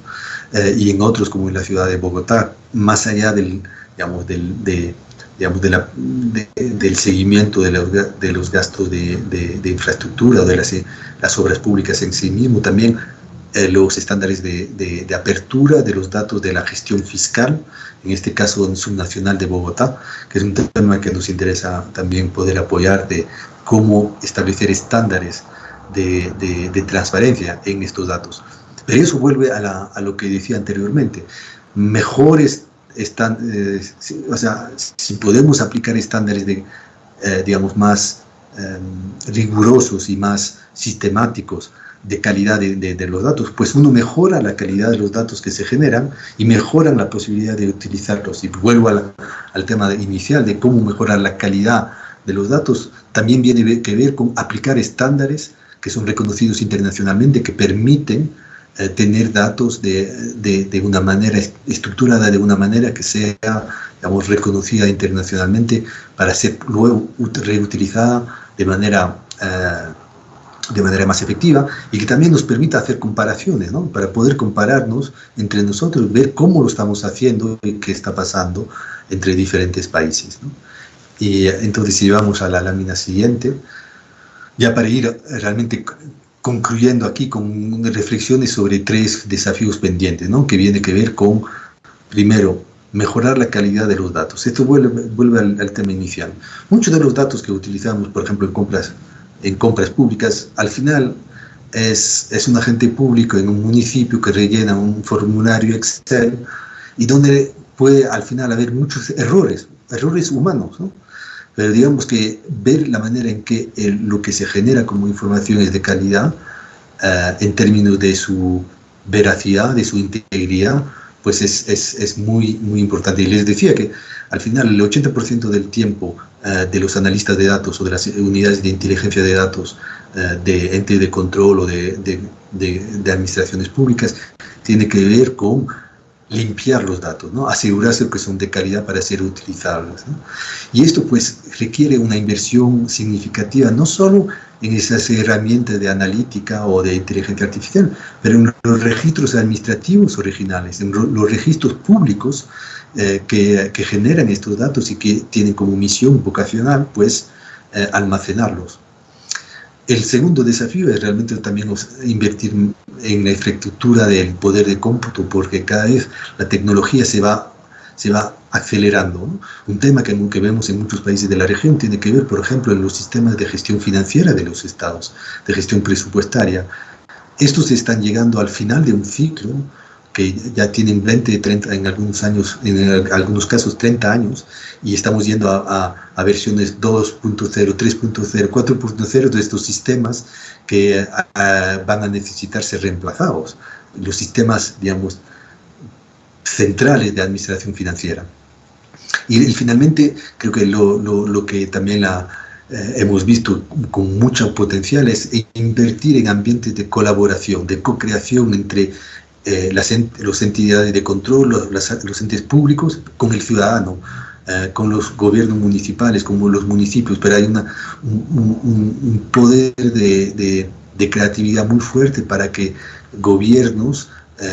B: y en otros como en la ciudad de Bogotá, más allá del seguimiento de los gastos de infraestructura o de las obras públicas en sí mismo, también los estándares de apertura de los datos de la gestión fiscal, en este caso en Subnacional de Bogotá, que es un tema que nos interesa también poder apoyar, de cómo establecer estándares de transparencia en estos datos. Pero eso vuelve a lo que decía anteriormente, mejores si podemos aplicar estándares más rigurosos y más sistemáticos de calidad de los datos, pues uno mejora la calidad de los datos que se generan y mejoran la posibilidad de utilizarlos. Y vuelvo al tema inicial de cómo mejorar la calidad de los datos, también viene que ver con aplicar estándares que son reconocidos internacionalmente, que permiten tener datos de una manera estructurada, de una manera que sea, reconocida internacionalmente para ser luego reutilizada de manera más efectiva, y que también nos permita hacer comparaciones, ¿no? Para poder compararnos entre nosotros, ver cómo lo estamos haciendo y qué está pasando entre diferentes países, ¿no? Y entonces, si vamos a la lámina siguiente, ya para ir realmente concluyendo aquí con reflexiones sobre 3 desafíos pendientes, ¿no? Que viene que ver con, primero, mejorar la calidad de los datos. Esto vuelve al tema inicial. Muchos de los datos que utilizamos, por ejemplo, en compras públicas, al final es un agente público en un municipio que rellena un formulario Excel y donde puede al final haber muchos errores humanos, ¿no? Pero digamos que ver la manera en que lo que se genera como información es de calidad, en términos de su veracidad, de su integridad, pues es muy, muy importante. Y les decía que al final el 80% del tiempo de los analistas de datos o de las unidades de inteligencia de datos de entes de control o de administraciones públicas tiene que ver con limpiar los datos, ¿no? Asegurarse que son de calidad para ser utilizables, ¿no? Y esto pues requiere una inversión significativa, no solo en esas herramientas de analítica o de inteligencia artificial, pero en los registros administrativos originales, en los registros públicos que generan estos datos y que tienen como misión vocacional pues almacenarlos. El segundo desafío es realmente también invertir en la infraestructura del poder de cómputo, porque cada vez la tecnología se va acelerando, ¿no? Un tema que vemos en muchos países de la región tiene que ver, por ejemplo, en los sistemas de gestión financiera de los estados, de gestión presupuestaria. Estos están llegando al final de un ciclo que ya tienen 20, 30, en algunos casos 30 años, y estamos yendo a versiones 2.0, 3.0, 4.0 de estos sistemas que van a necesitar ser reemplazados. Los sistemas, digamos, centrales de administración financiera. Y finalmente, creo que lo que también hemos visto con mucho potencial es invertir en ambientes de colaboración, de co-creación entre las entidades de control, los entes públicos, con el ciudadano, con los gobiernos municipales, como los municipios, pero hay un poder de creatividad muy fuerte para que gobiernos,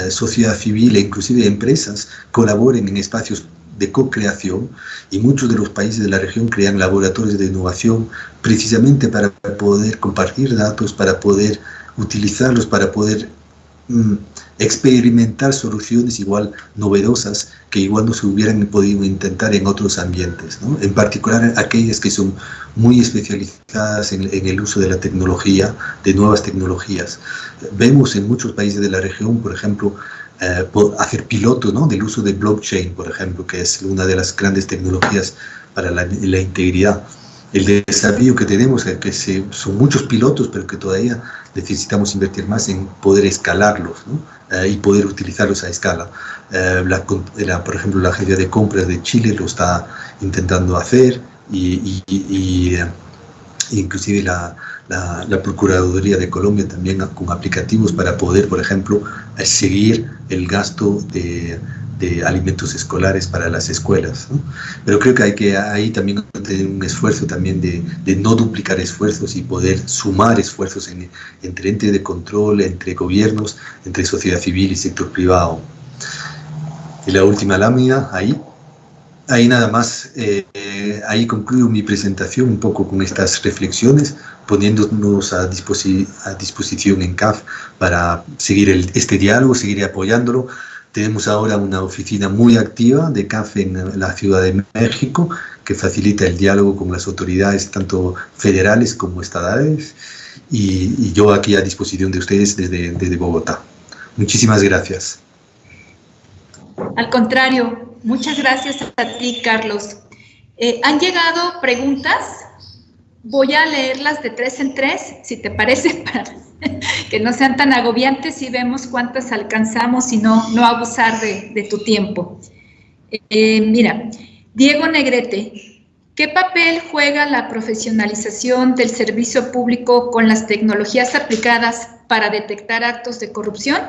B: sociedad civil e inclusive empresas colaboren en espacios de co-creación, y muchos de los países de la región crean laboratorios de innovación precisamente para poder compartir datos, para poder utilizarlos, para poder experimentar soluciones igual novedosas que igual no se hubieran podido intentar en otros ambientes, ¿no? En particular aquellas que son muy especializadas en el uso de la tecnología, de nuevas tecnologías. Vemos en muchos países de la región, por ejemplo, hacer pilotos, ¿no? Del uso de blockchain, por ejemplo, que es una de las grandes tecnologías para la integridad. el desafío que tenemos es que son muchos pilotos, pero que todavía necesitamos invertir más en poder escalarlos, ¿no? Y poder utilizarlos a escala. Por ejemplo, la Agencia de Compras de Chile lo está intentando hacer inclusive la Procuraduría de Colombia también con aplicativos para poder, por ejemplo, seguir el gasto de alimentos escolares para las escuelas, ¿no? Pero creo que hay que ahí también tener un esfuerzo también de no duplicar esfuerzos y poder sumar esfuerzos entre entes de control, entre gobiernos, entre sociedad civil y sector privado. Y la última lámina, ahí nada más, ahí concluyo mi presentación un poco con estas reflexiones, poniéndonos a disposición en CAF para seguir este diálogo, seguir apoyándolo. Tenemos ahora una oficina muy activa de CAF en la Ciudad de México, que facilita el diálogo con las autoridades, tanto federales como estatales, y yo aquí a disposición de ustedes desde Bogotá. Muchísimas gracias.
A: Al contrario, muchas gracias a ti, Carlos. Han llegado preguntas. Voy a leerlas de 3 en 3, si te parece, para que no sean tan agobiantes y vemos cuántas alcanzamos y no abusar de tu tiempo. Mira, Diego Negrete, ¿qué papel juega la profesionalización del servicio público con las tecnologías aplicadas para detectar actos de corrupción?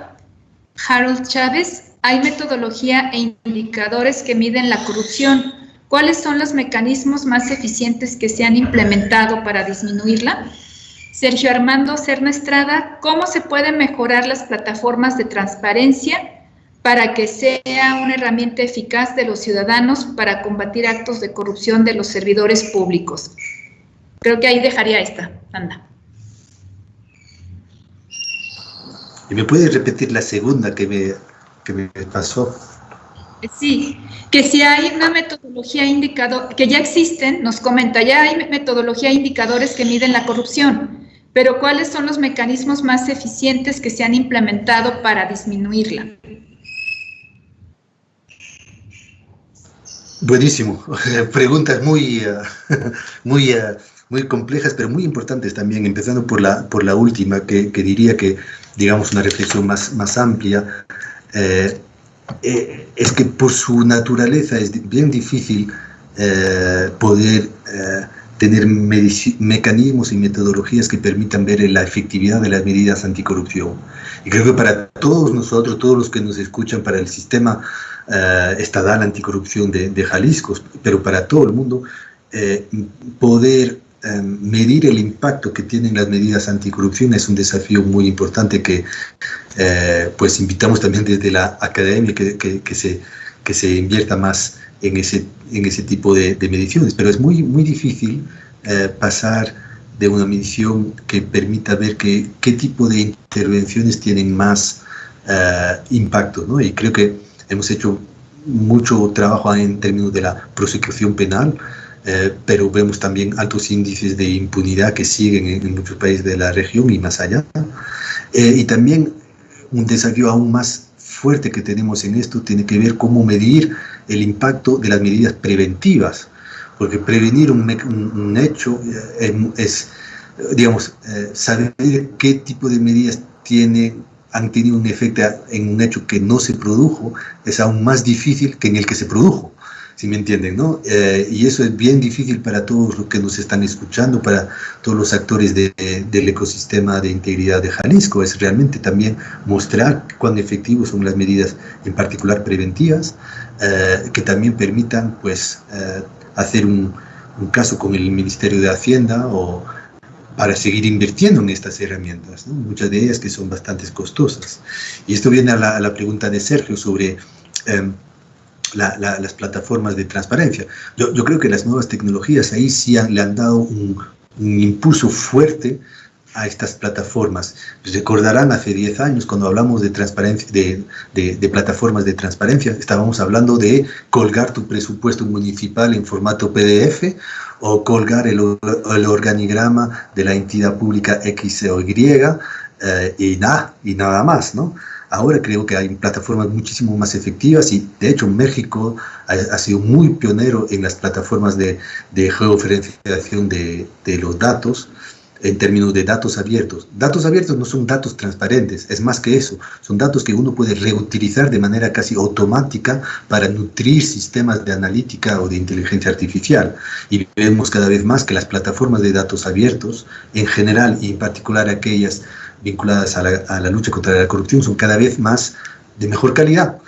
A: Harold Chávez, ¿hay metodología e indicadores que miden la corrupción? ¿Cuáles son los mecanismos más eficientes que se han implementado para disminuirla? Sergio Armando Serna Estrada, ¿cómo se pueden mejorar las plataformas de transparencia para que sea una herramienta eficaz de los ciudadanos para combatir actos de corrupción de los servidores públicos? Creo que ahí dejaría esta, Anda.
B: ¿Y me puedes repetir la segunda que me pasó?
A: Sí, que si hay una metodología indicador, que ya existen, nos comenta, ya hay metodología e indicadores que miden la corrupción, pero ¿cuáles son los mecanismos más eficientes que se han implementado para disminuirla?
B: Buenísimo. Preguntas muy complejas, pero muy importantes también, empezando por la última, que diría que, digamos, una reflexión más amplia. Es que por su naturaleza es bien difícil poder tener mecanismos y metodologías que permitan ver la efectividad de las medidas anticorrupción. Y creo que para todos nosotros, todos los que nos escuchan, para el sistema estatal anticorrupción de Jalisco, pero para todo el mundo, poder medir el impacto que tienen las medidas anticorrupción es un desafío muy importante que pues invitamos también desde la academia que se invierta más en ese tipo de mediciones, pero es muy difícil pasar de una medición que permita ver qué tipo de intervenciones tienen más impacto, ¿no? Y creo que hemos hecho mucho trabajo en términos de la prosecución penal, pero vemos también altos índices de impunidad que siguen en muchos países de la región y más allá. Y también un desafío aún más fuerte que tenemos en esto tiene que ver cómo medir el impacto de las medidas preventivas, porque prevenir un hecho es, digamos, saber qué tipo de medidas han tenido un efecto en un hecho que no se produjo, es aún más difícil que en el que se produjo. Si me entienden, ¿no? Y eso es bien difícil para todos los que nos están escuchando, para todos los actores del ecosistema de integridad de Jalisco. Es realmente también mostrar cuán efectivas son las medidas, en particular preventivas, que también permitan, pues, hacer un caso con el Ministerio de Hacienda o para seguir invirtiendo en estas herramientas, ¿no? Muchas de ellas que son bastante costosas. Y esto viene a la pregunta de Sergio sobre las plataformas de transparencia. Yo creo que las nuevas tecnologías ahí sí le han dado un impulso fuerte a estas plataformas. Recordarán hace 10 años cuando hablamos de transparencia, de plataformas de transparencia, estábamos hablando de colgar tu presupuesto municipal en formato PDF o colgar el organigrama de la entidad pública X o Y y nada más, ¿no? Ahora creo que hay plataformas muchísimo más efectivas y de hecho México ha sido muy pionero en las plataformas de georreferenciación de los datos en términos de datos abiertos. Datos abiertos no son datos transparentes, es más que eso, son datos que uno puede reutilizar de manera casi automática para nutrir sistemas de analítica o de inteligencia artificial. Y vemos cada vez más que las plataformas de datos abiertos, en general y en particular aquellas vinculadas a la lucha contra la corrupción, son cada vez más de mejor calidad.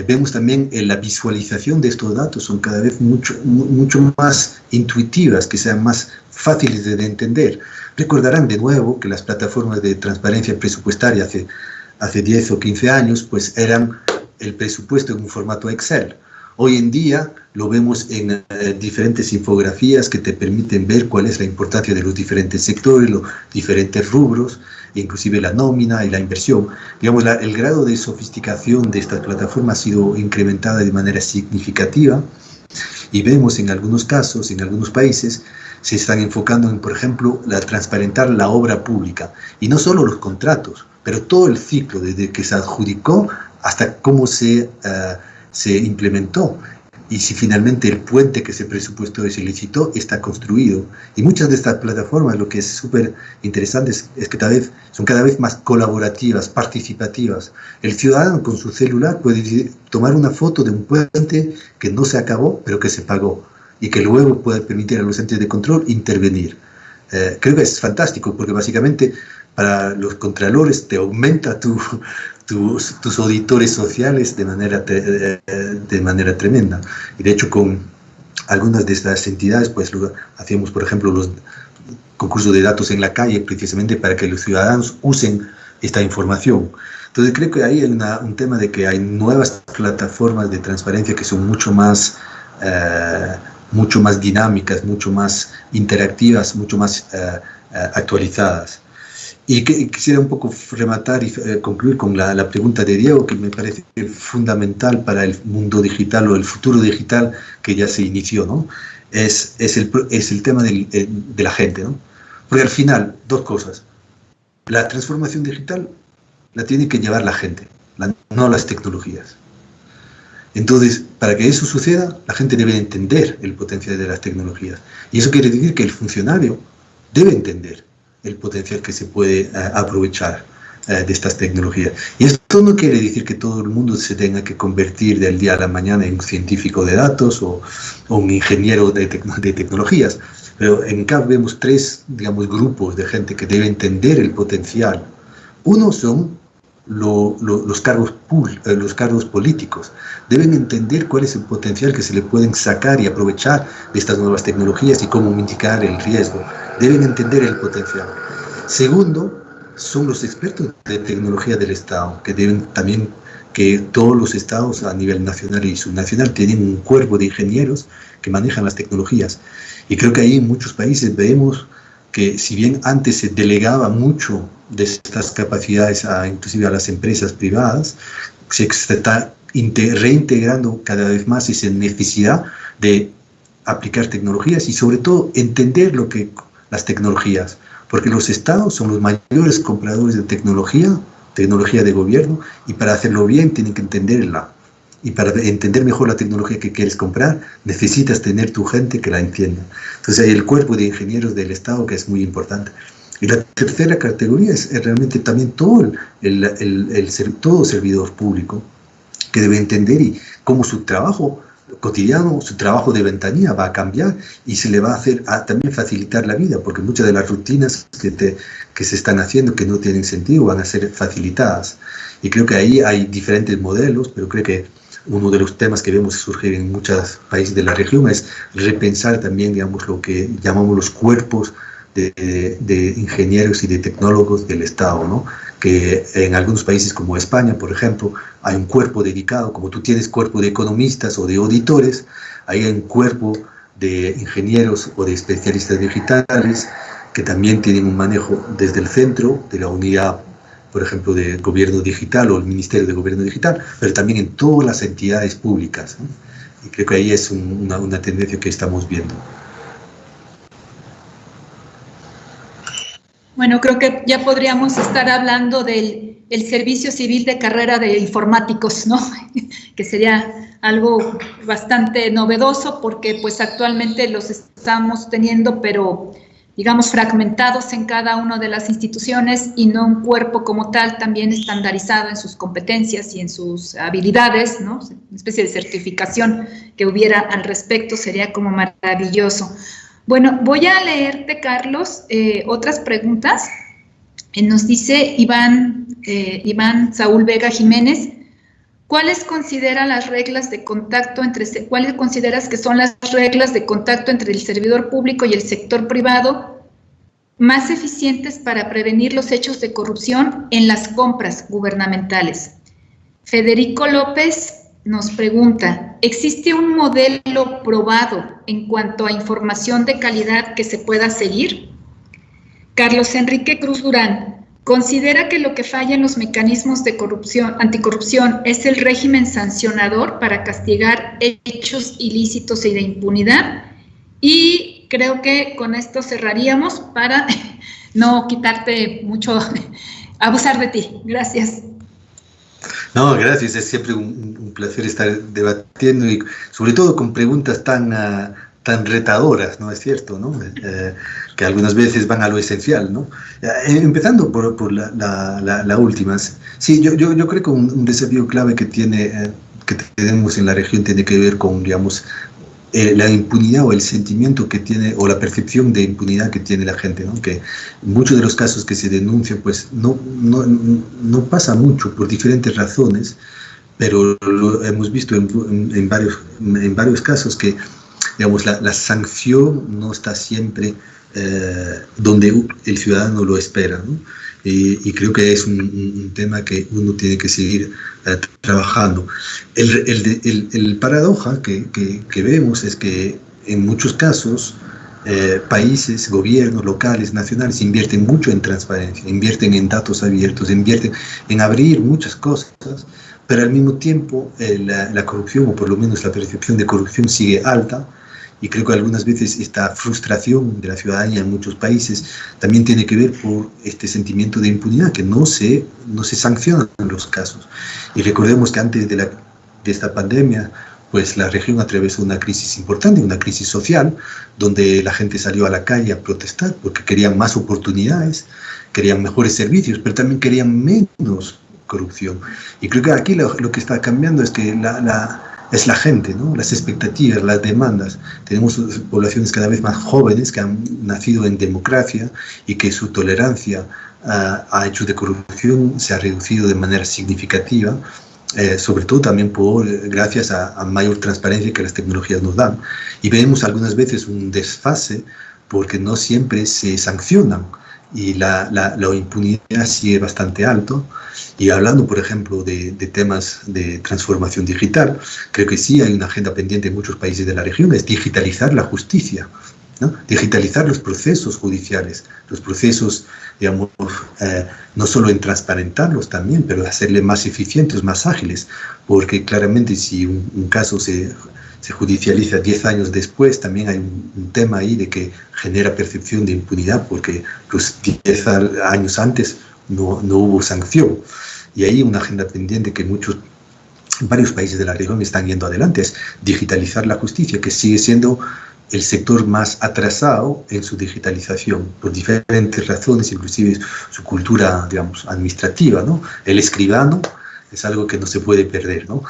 B: Vemos también la visualización de estos datos, son cada vez mucho más intuitivas, que sean más fáciles de entender. Recordarán de nuevo que las plataformas de transparencia presupuestaria hace 10 o 15 años pues eran el presupuesto en un formato Excel. Hoy en día lo vemos en diferentes infografías que te permiten ver cuál es la importancia de los diferentes sectores, los diferentes rubros, inclusive la nómina y la inversión. Digamos, el grado de sofisticación de esta plataforma ha sido incrementada de manera significativa y vemos en algunos casos, en algunos países, se están enfocando en, por ejemplo, transparentar la obra pública y no solo los contratos, pero todo el ciclo, desde que se adjudicó hasta cómo se implementó y si finalmente el puente que se presupuestó y se licitó está construido. Y muchas de estas plataformas, lo que es súper interesante es que son cada vez más colaborativas, participativas. El ciudadano con su celular puede tomar una foto de un puente que no se acabó, pero que se pagó, y que luego puede permitir a los entes de control intervenir. Creo que es fantástico, porque básicamente para los contralores te aumenta tus auditores sociales de manera tremenda. Y de hecho con algunas de estas entidades pues hacíamos, por ejemplo, los concursos de datos en la calle, precisamente para que los ciudadanos usen esta información. Entonces creo que ahí hay un tema de que hay nuevas plataformas de transparencia que son mucho más dinámicas, mucho más interactivas, mucho más actualizadas. Y quisiera un poco rematar y concluir con la pregunta de Diego, que me parece fundamental para el mundo digital o el futuro digital que ya se inició, ¿no? Es el tema de la gente, ¿no? Porque al final, dos cosas. La transformación digital la tiene que llevar la gente, no las tecnologías. Entonces, para que eso suceda, la gente debe entender el potencial de las tecnologías. Y eso quiere decir que el funcionario debe entender el potencial que se puede aprovechar de estas tecnologías. Y esto no quiere decir que todo el mundo se tenga que convertir del día a la mañana en un científico de datos o un ingeniero de tecnologías, pero en CAP vemos tres, digamos, grupos de gente que debe entender el potencial. Uno son los cargos políticos. Deben entender cuál es el potencial que se le pueden sacar y aprovechar de estas nuevas tecnologías y cómo mitigar el riesgo. Deben entender el potencial. Segundo, son los expertos de tecnología del Estado, que deben también, que todos los estados a nivel nacional y subnacional tienen un cuerpo de ingenieros que manejan las tecnologías. Y creo que ahí en muchos países vemos que si bien antes se delegaba mucho de estas capacidades inclusive a las empresas privadas, se está reintegrando cada vez más esa necesidad de aplicar tecnologías y sobre todo entender las tecnologías, porque los estados son los mayores compradores de tecnología de gobierno, y para hacerlo bien tienen que entenderla. Y para entender mejor la tecnología que quieres comprar, necesitas tener tu gente que la entienda. Entonces hay el cuerpo de ingenieros del Estado, que es muy importante. Y la tercera categoría es realmente también todo todo servidor público, que debe entender y cómo su trabajo cotidiano, su trabajo de ventanilla va a cambiar y se le va a hacer también facilitar la vida, porque muchas de las rutinas que se están haciendo que no tienen sentido van a ser facilitadas. Y creo que ahí hay diferentes modelos, pero creo que uno de los temas que vemos surgir en muchos países de la región es repensar también, digamos, lo que llamamos los cuerpos de ingenieros y de tecnólogos del Estado, ¿no? Que en algunos países como España, por ejemplo, hay un cuerpo dedicado, como tú tienes cuerpo de economistas o de auditores, hay un cuerpo de ingenieros o de especialistas digitales que también tienen un manejo desde el centro de la unidad, por ejemplo, de gobierno digital o el Ministerio de Gobierno Digital, pero también en todas las entidades públicas, ¿no? Y creo que ahí es una tendencia que estamos viendo.
A: Bueno, creo que ya podríamos estar hablando del el servicio civil de carrera de informáticos, ¿no? Que sería algo bastante novedoso porque pues actualmente los estamos teniendo, pero digamos fragmentados en cada una de las instituciones y no un cuerpo como tal también estandarizado en sus competencias y en sus habilidades, ¿no? Una especie de certificación que hubiera al respecto sería como maravilloso. Bueno, voy a leerte, Carlos, otras preguntas. Nos dice Iván Saúl Vega Jiménez, ¿cuáles consideras que son las reglas de contacto entre el servidor público y el sector privado más eficientes para prevenir los hechos de corrupción en las compras gubernamentales? Federico López nos pregunta, ¿existe un modelo probado en cuanto a información de calidad que se pueda seguir? Carlos Enrique Cruz Durán, ¿considera que lo que falla en los mecanismos de anticorrupción es el régimen sancionador para castigar hechos ilícitos y de impunidad? Y creo que con esto cerraríamos para no quitarte mucho, abusar de ti. Gracias.
B: No, gracias. Es siempre un placer estar debatiendo y sobre todo con preguntas tan retadoras, ¿no es cierto? ¿No? Que algunas veces van a lo esencial, ¿no? Empezando por la última. Sí, yo creo que un desafío clave que tenemos en la región tiene que ver con, digamos, la impunidad o el sentimiento que tiene, o la percepción de impunidad que tiene la gente, ¿no? Que en muchos de los casos que se denuncian, pues no pasa mucho por diferentes razones, pero lo hemos visto en varios casos que, digamos, la sanción no está siempre donde el ciudadano lo espera, ¿no? Y creo que es un tema que uno tiene que seguir trabajando. El paradoja que vemos es que en muchos casos países, gobiernos locales, nacionales invierten mucho en transparencia, invierten en datos abiertos, invierten en abrir muchas cosas, pero al mismo tiempo la corrupción, o por lo menos la percepción de corrupción, sigue alta. Y creo que algunas veces esta frustración de la ciudadanía en muchos países también tiene que ver por este sentimiento de impunidad, que no se sancionan los casos. Y recordemos que antes de esta pandemia, pues la región atravesó una crisis importante, una crisis social, donde la gente salió a la calle a protestar porque querían más oportunidades, querían mejores servicios, pero también querían menos corrupción. Y creo que aquí lo que está cambiando es que es la gente, ¿no? Las expectativas, las demandas. Tenemos poblaciones cada vez más jóvenes que han nacido en democracia y que su tolerancia a hechos de corrupción se ha reducido de manera significativa, sobre todo también gracias a mayor transparencia que las tecnologías nos dan. Y vemos algunas veces un desfase porque no siempre se sancionan y la impunidad sigue bastante alto. Y hablando, por ejemplo, de temas de transformación digital, creo que sí hay una agenda pendiente en muchos países de la región, es digitalizar la justicia, ¿no? Digitalizar los procesos judiciales, los procesos, digamos, no solo en transparentarlos también, pero hacerles más eficientes, más ágiles, porque claramente si un caso se judicializa 10 años después, también hay un tema ahí de que genera percepción de impunidad, porque los 10 años antes no hubo sanción. Y ahí una agenda pendiente que varios países de la región están yendo adelante, es digitalizar la justicia, que sigue siendo el sector más atrasado en su digitalización, por diferentes razones, inclusive su cultura, digamos, administrativa, ¿no? El escribano es algo que no se puede perder, ¿no?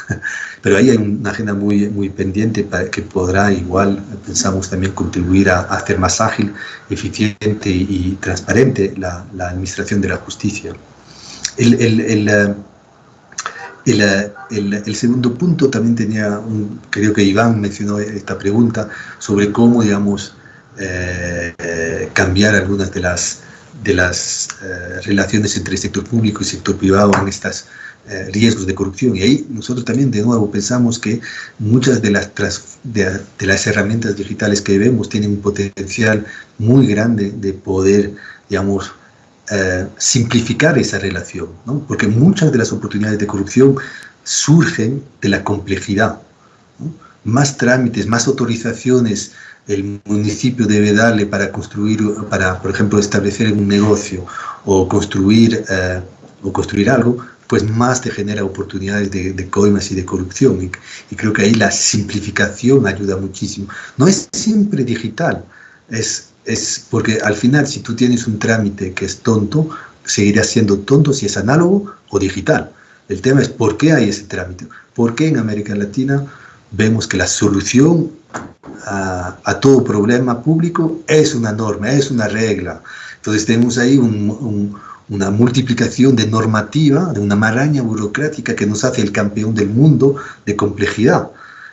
B: Pero ahí hay una agenda muy pendiente que podrá igual, pensamos, también contribuir a hacer más ágil, eficiente y transparente la administración de la justicia. El segundo punto también tenía, creo que Iván mencionó esta pregunta sobre cómo, digamos, cambiar algunas de las relaciones entre el sector público y el sector privado en estas riesgos de corrupción. Y ahí nosotros también de nuevo pensamos que muchas de las herramientas digitales que vemos tienen un potencial muy grande de poder, digamos, simplificar esa relación, ¿no? Porque muchas de las oportunidades de corrupción surgen de la complejidad, ¿no? Más trámites, más autorizaciones el municipio debe darle para construir, para, por ejemplo, establecer un negocio o construir o construir algo, pues más te genera oportunidades de coimas y de corrupción. Y creo que ahí la simplificación ayuda muchísimo. No es siempre digital, es porque al final, si tú tienes un trámite que es tonto, seguirá siendo tonto si es análogo o digital. El tema es por qué hay ese trámite. ¿Por qué en América Latina vemos que la solución a todo problema público es una norma, es una regla? Entonces tenemos ahí una multiplicación de normativa, de una maraña burocrática que nos hace el campeón del mundo de complejidad.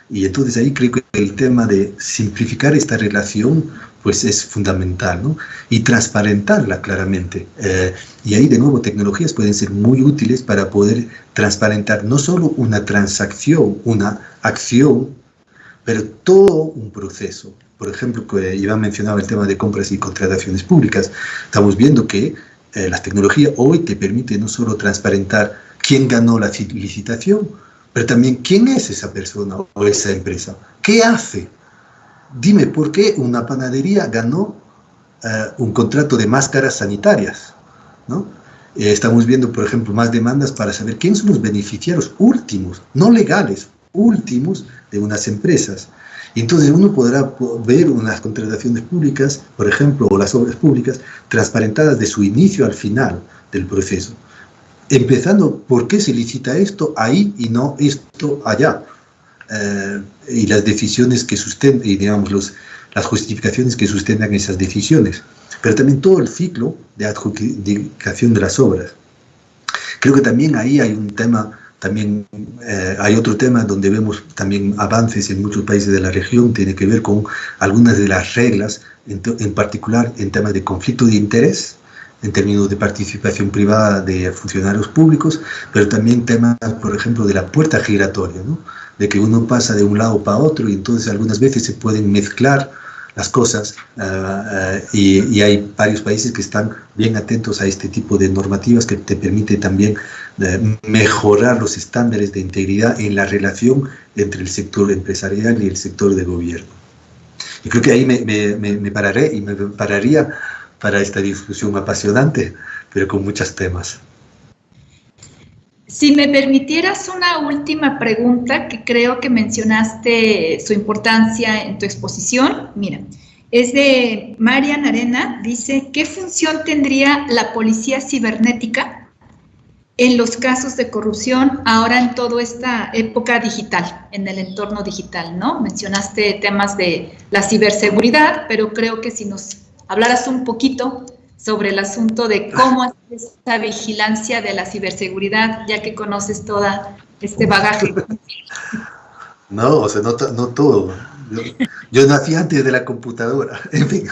B: Y entonces ahí creo que el tema de simplificar esta relación pues es fundamental, ¿no? Y transparentarla claramente. Y ahí de nuevo tecnologías pueden ser muy útiles para poder transparentar no solo una transacción, una acción, pero todo un proceso. Por ejemplo, que Iván mencionaba el tema de compras y contrataciones públicas. Estamos viendo que las tecnologías hoy te permiten no solo transparentar quién ganó la licitación, pero también quién es esa persona o esa empresa. ¿Qué hace? Dime por qué una panadería ganó un contrato de máscaras sanitarias, ¿no? Estamos viendo, por ejemplo, más demandas para saber quiénes son los beneficiarios últimos, no legales, últimos de unas empresas. Y entonces uno podrá ver unas contrataciones públicas, por ejemplo, o las obras públicas, transparentadas de su inicio al final del proceso. Empezando, ¿por qué se licita esto ahí y no esto allá? Y las decisiones que sustentan, y digamos, las justificaciones que sustentan esas decisiones. Pero también todo el ciclo de adjudicación de las obras. Creo que también ahí hay un tema. También hay otro tema donde vemos también avances en muchos países de la región, tiene que ver con algunas de las reglas, en particular en temas de conflicto de interés, en términos de participación privada de funcionarios públicos, pero también temas, por ejemplo, de la puerta giratoria, ¿no? De que uno pasa de un lado para otro y entonces algunas veces se pueden mezclar las cosas y hay varios países que están bien atentos a este tipo de normativas que te permite también mejorar los estándares de integridad en la relación entre el sector empresarial y el sector de gobierno. Y creo que ahí me pararé y me pararía para esta discusión apasionante, pero con muchos temas.
A: Si me permitieras una última pregunta, que creo que mencionaste su importancia en tu exposición. Mira, es de Marian Arena, dice, ¿qué función tendría la policía cibernética en los casos de corrupción ahora en toda esta época digital, en el entorno digital, ¿no? Mencionaste temas de la ciberseguridad, pero creo que si nos hablaras un poquito sobre el asunto de cómo hacer esta vigilancia de la ciberseguridad, ya que conoces todo este bagaje.
B: No, o sea, no todo. Yo nací antes de la computadora, en fin.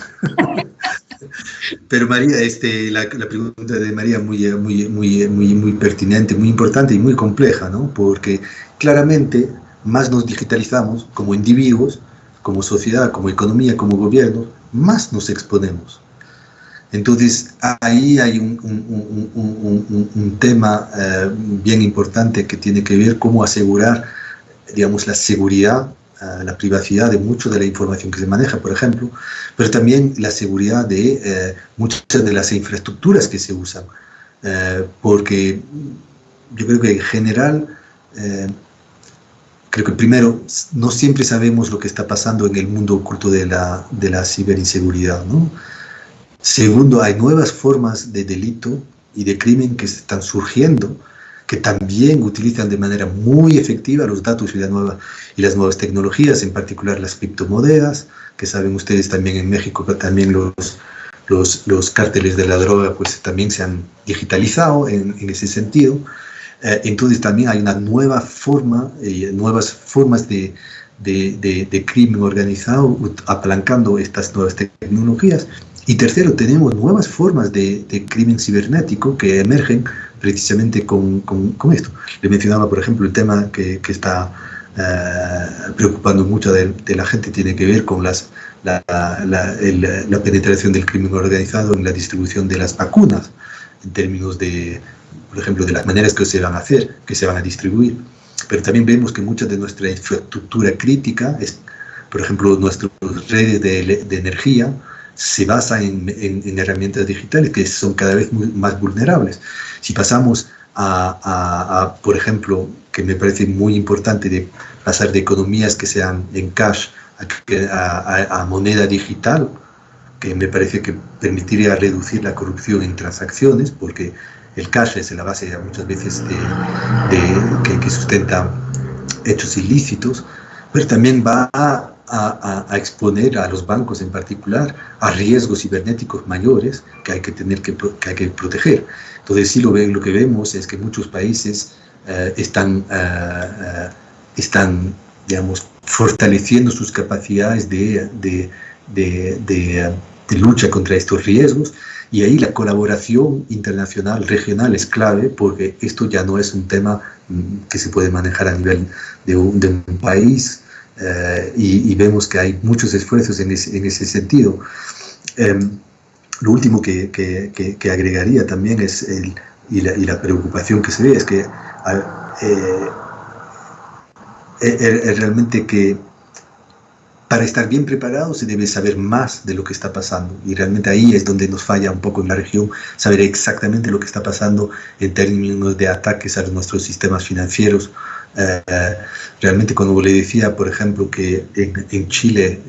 B: Pero María, la pregunta de María muy pertinente, muy importante y muy compleja, ¿no? Porque claramente más nos digitalizamos como individuos, como sociedad, como economía, como gobierno, más nos exponemos. Entonces, ahí hay un tema bien importante que tiene que ver cómo asegurar, digamos, la seguridad, la privacidad de mucho de la información que se maneja, por ejemplo, pero también la seguridad de muchas de las infraestructuras que se usan. Porque yo creo que en general, creo que primero, no siempre sabemos lo que está pasando en el mundo oculto de la ciberinseguridad, ¿no? Segundo, hay nuevas formas de delito y de crimen que están surgiendo, que también utilizan de manera muy efectiva los datos y las nuevas tecnologías, en particular las criptomonedas, que saben ustedes también en México, que también los cárteles de la droga pues también se han digitalizado en ese sentido. Entonces también hay una nueva forma, nuevas formas de crimen organizado apalancando estas nuevas tecnologías. Y tercero, tenemos nuevas formas de crimen cibernético que emergen precisamente con esto. Le mencionaba, por ejemplo, el tema que está preocupando mucho de la gente, tiene que ver con la penetración del crimen organizado en la distribución de las vacunas, en términos de, por ejemplo, de las maneras que se van a hacer, que se van a distribuir. Pero también vemos que mucha de nuestra infraestructura crítica, por ejemplo, nuestras redes de energía, se basa en herramientas digitales que son cada vez más vulnerables. Si pasamos por ejemplo, que me parece muy importante, de pasar de economías que sean en cash a moneda digital, que me parece que permitiría reducir la corrupción en transacciones, porque el cash es la base muchas veces que sustenta hechos ilícitos, pero también va a exponer a los bancos en particular a riesgos cibernéticos mayores que hay que proteger. Entonces sí lo que vemos es que muchos países están, digamos, fortaleciendo sus capacidades de lucha contra estos riesgos, y ahí la colaboración internacional, regional, es clave, porque esto ya no es un tema que se puede manejar a nivel de un país, y vemos que hay muchos esfuerzos en ese sentido. Lo último que agregaría también es, la preocupación que se ve, es que realmente que para estar bien preparado se debe saber más de lo que está pasando, y realmente ahí es donde nos falla un poco en la región, saber exactamente lo que está pasando en términos de ataques a nuestros sistemas financieros. Realmente, cuando le decía, por ejemplo, que en Chile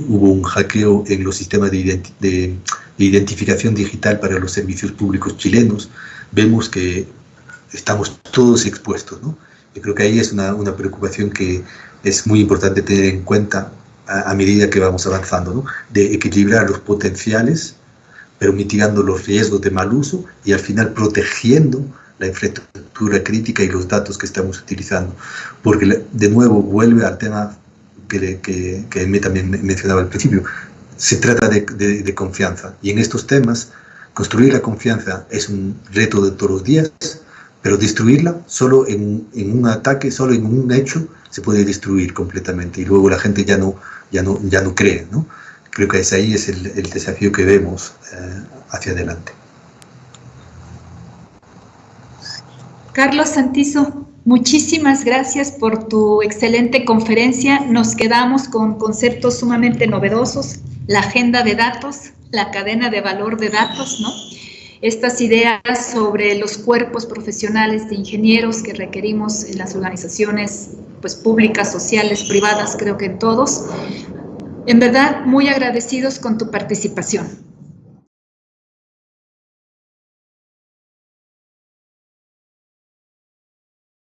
B: hubo un hackeo en los sistemas de identificación digital para los servicios públicos chilenos, vemos que estamos todos expuestos, ¿no? Yo creo que ahí es una preocupación que es muy importante tener en cuenta a medida que vamos avanzando, ¿no? De equilibrar los potenciales, pero mitigando los riesgos de mal uso, y al final protegiendo la infraestructura crítica y los datos que estamos utilizando. Porque, de nuevo, vuelve al tema que Aimé también mencionaba al principio. Se trata de confianza, y en estos temas construir la confianza es un reto de todos los días, pero destruirla solo en un ataque, solo en un hecho, se puede destruir completamente, y luego la gente ya no cree, ¿no? Creo que ahí es el desafío que vemos hacia adelante.
A: Carlos Santiso, muchísimas gracias por tu excelente conferencia. Nos quedamos con conceptos sumamente novedosos: la agenda de datos, la cadena de valor de datos, ¿no? Estas ideas sobre los cuerpos profesionales de ingenieros que requerimos en las organizaciones, pues, públicas, sociales, privadas, creo que en todos. En verdad, muy agradecidos con tu participación.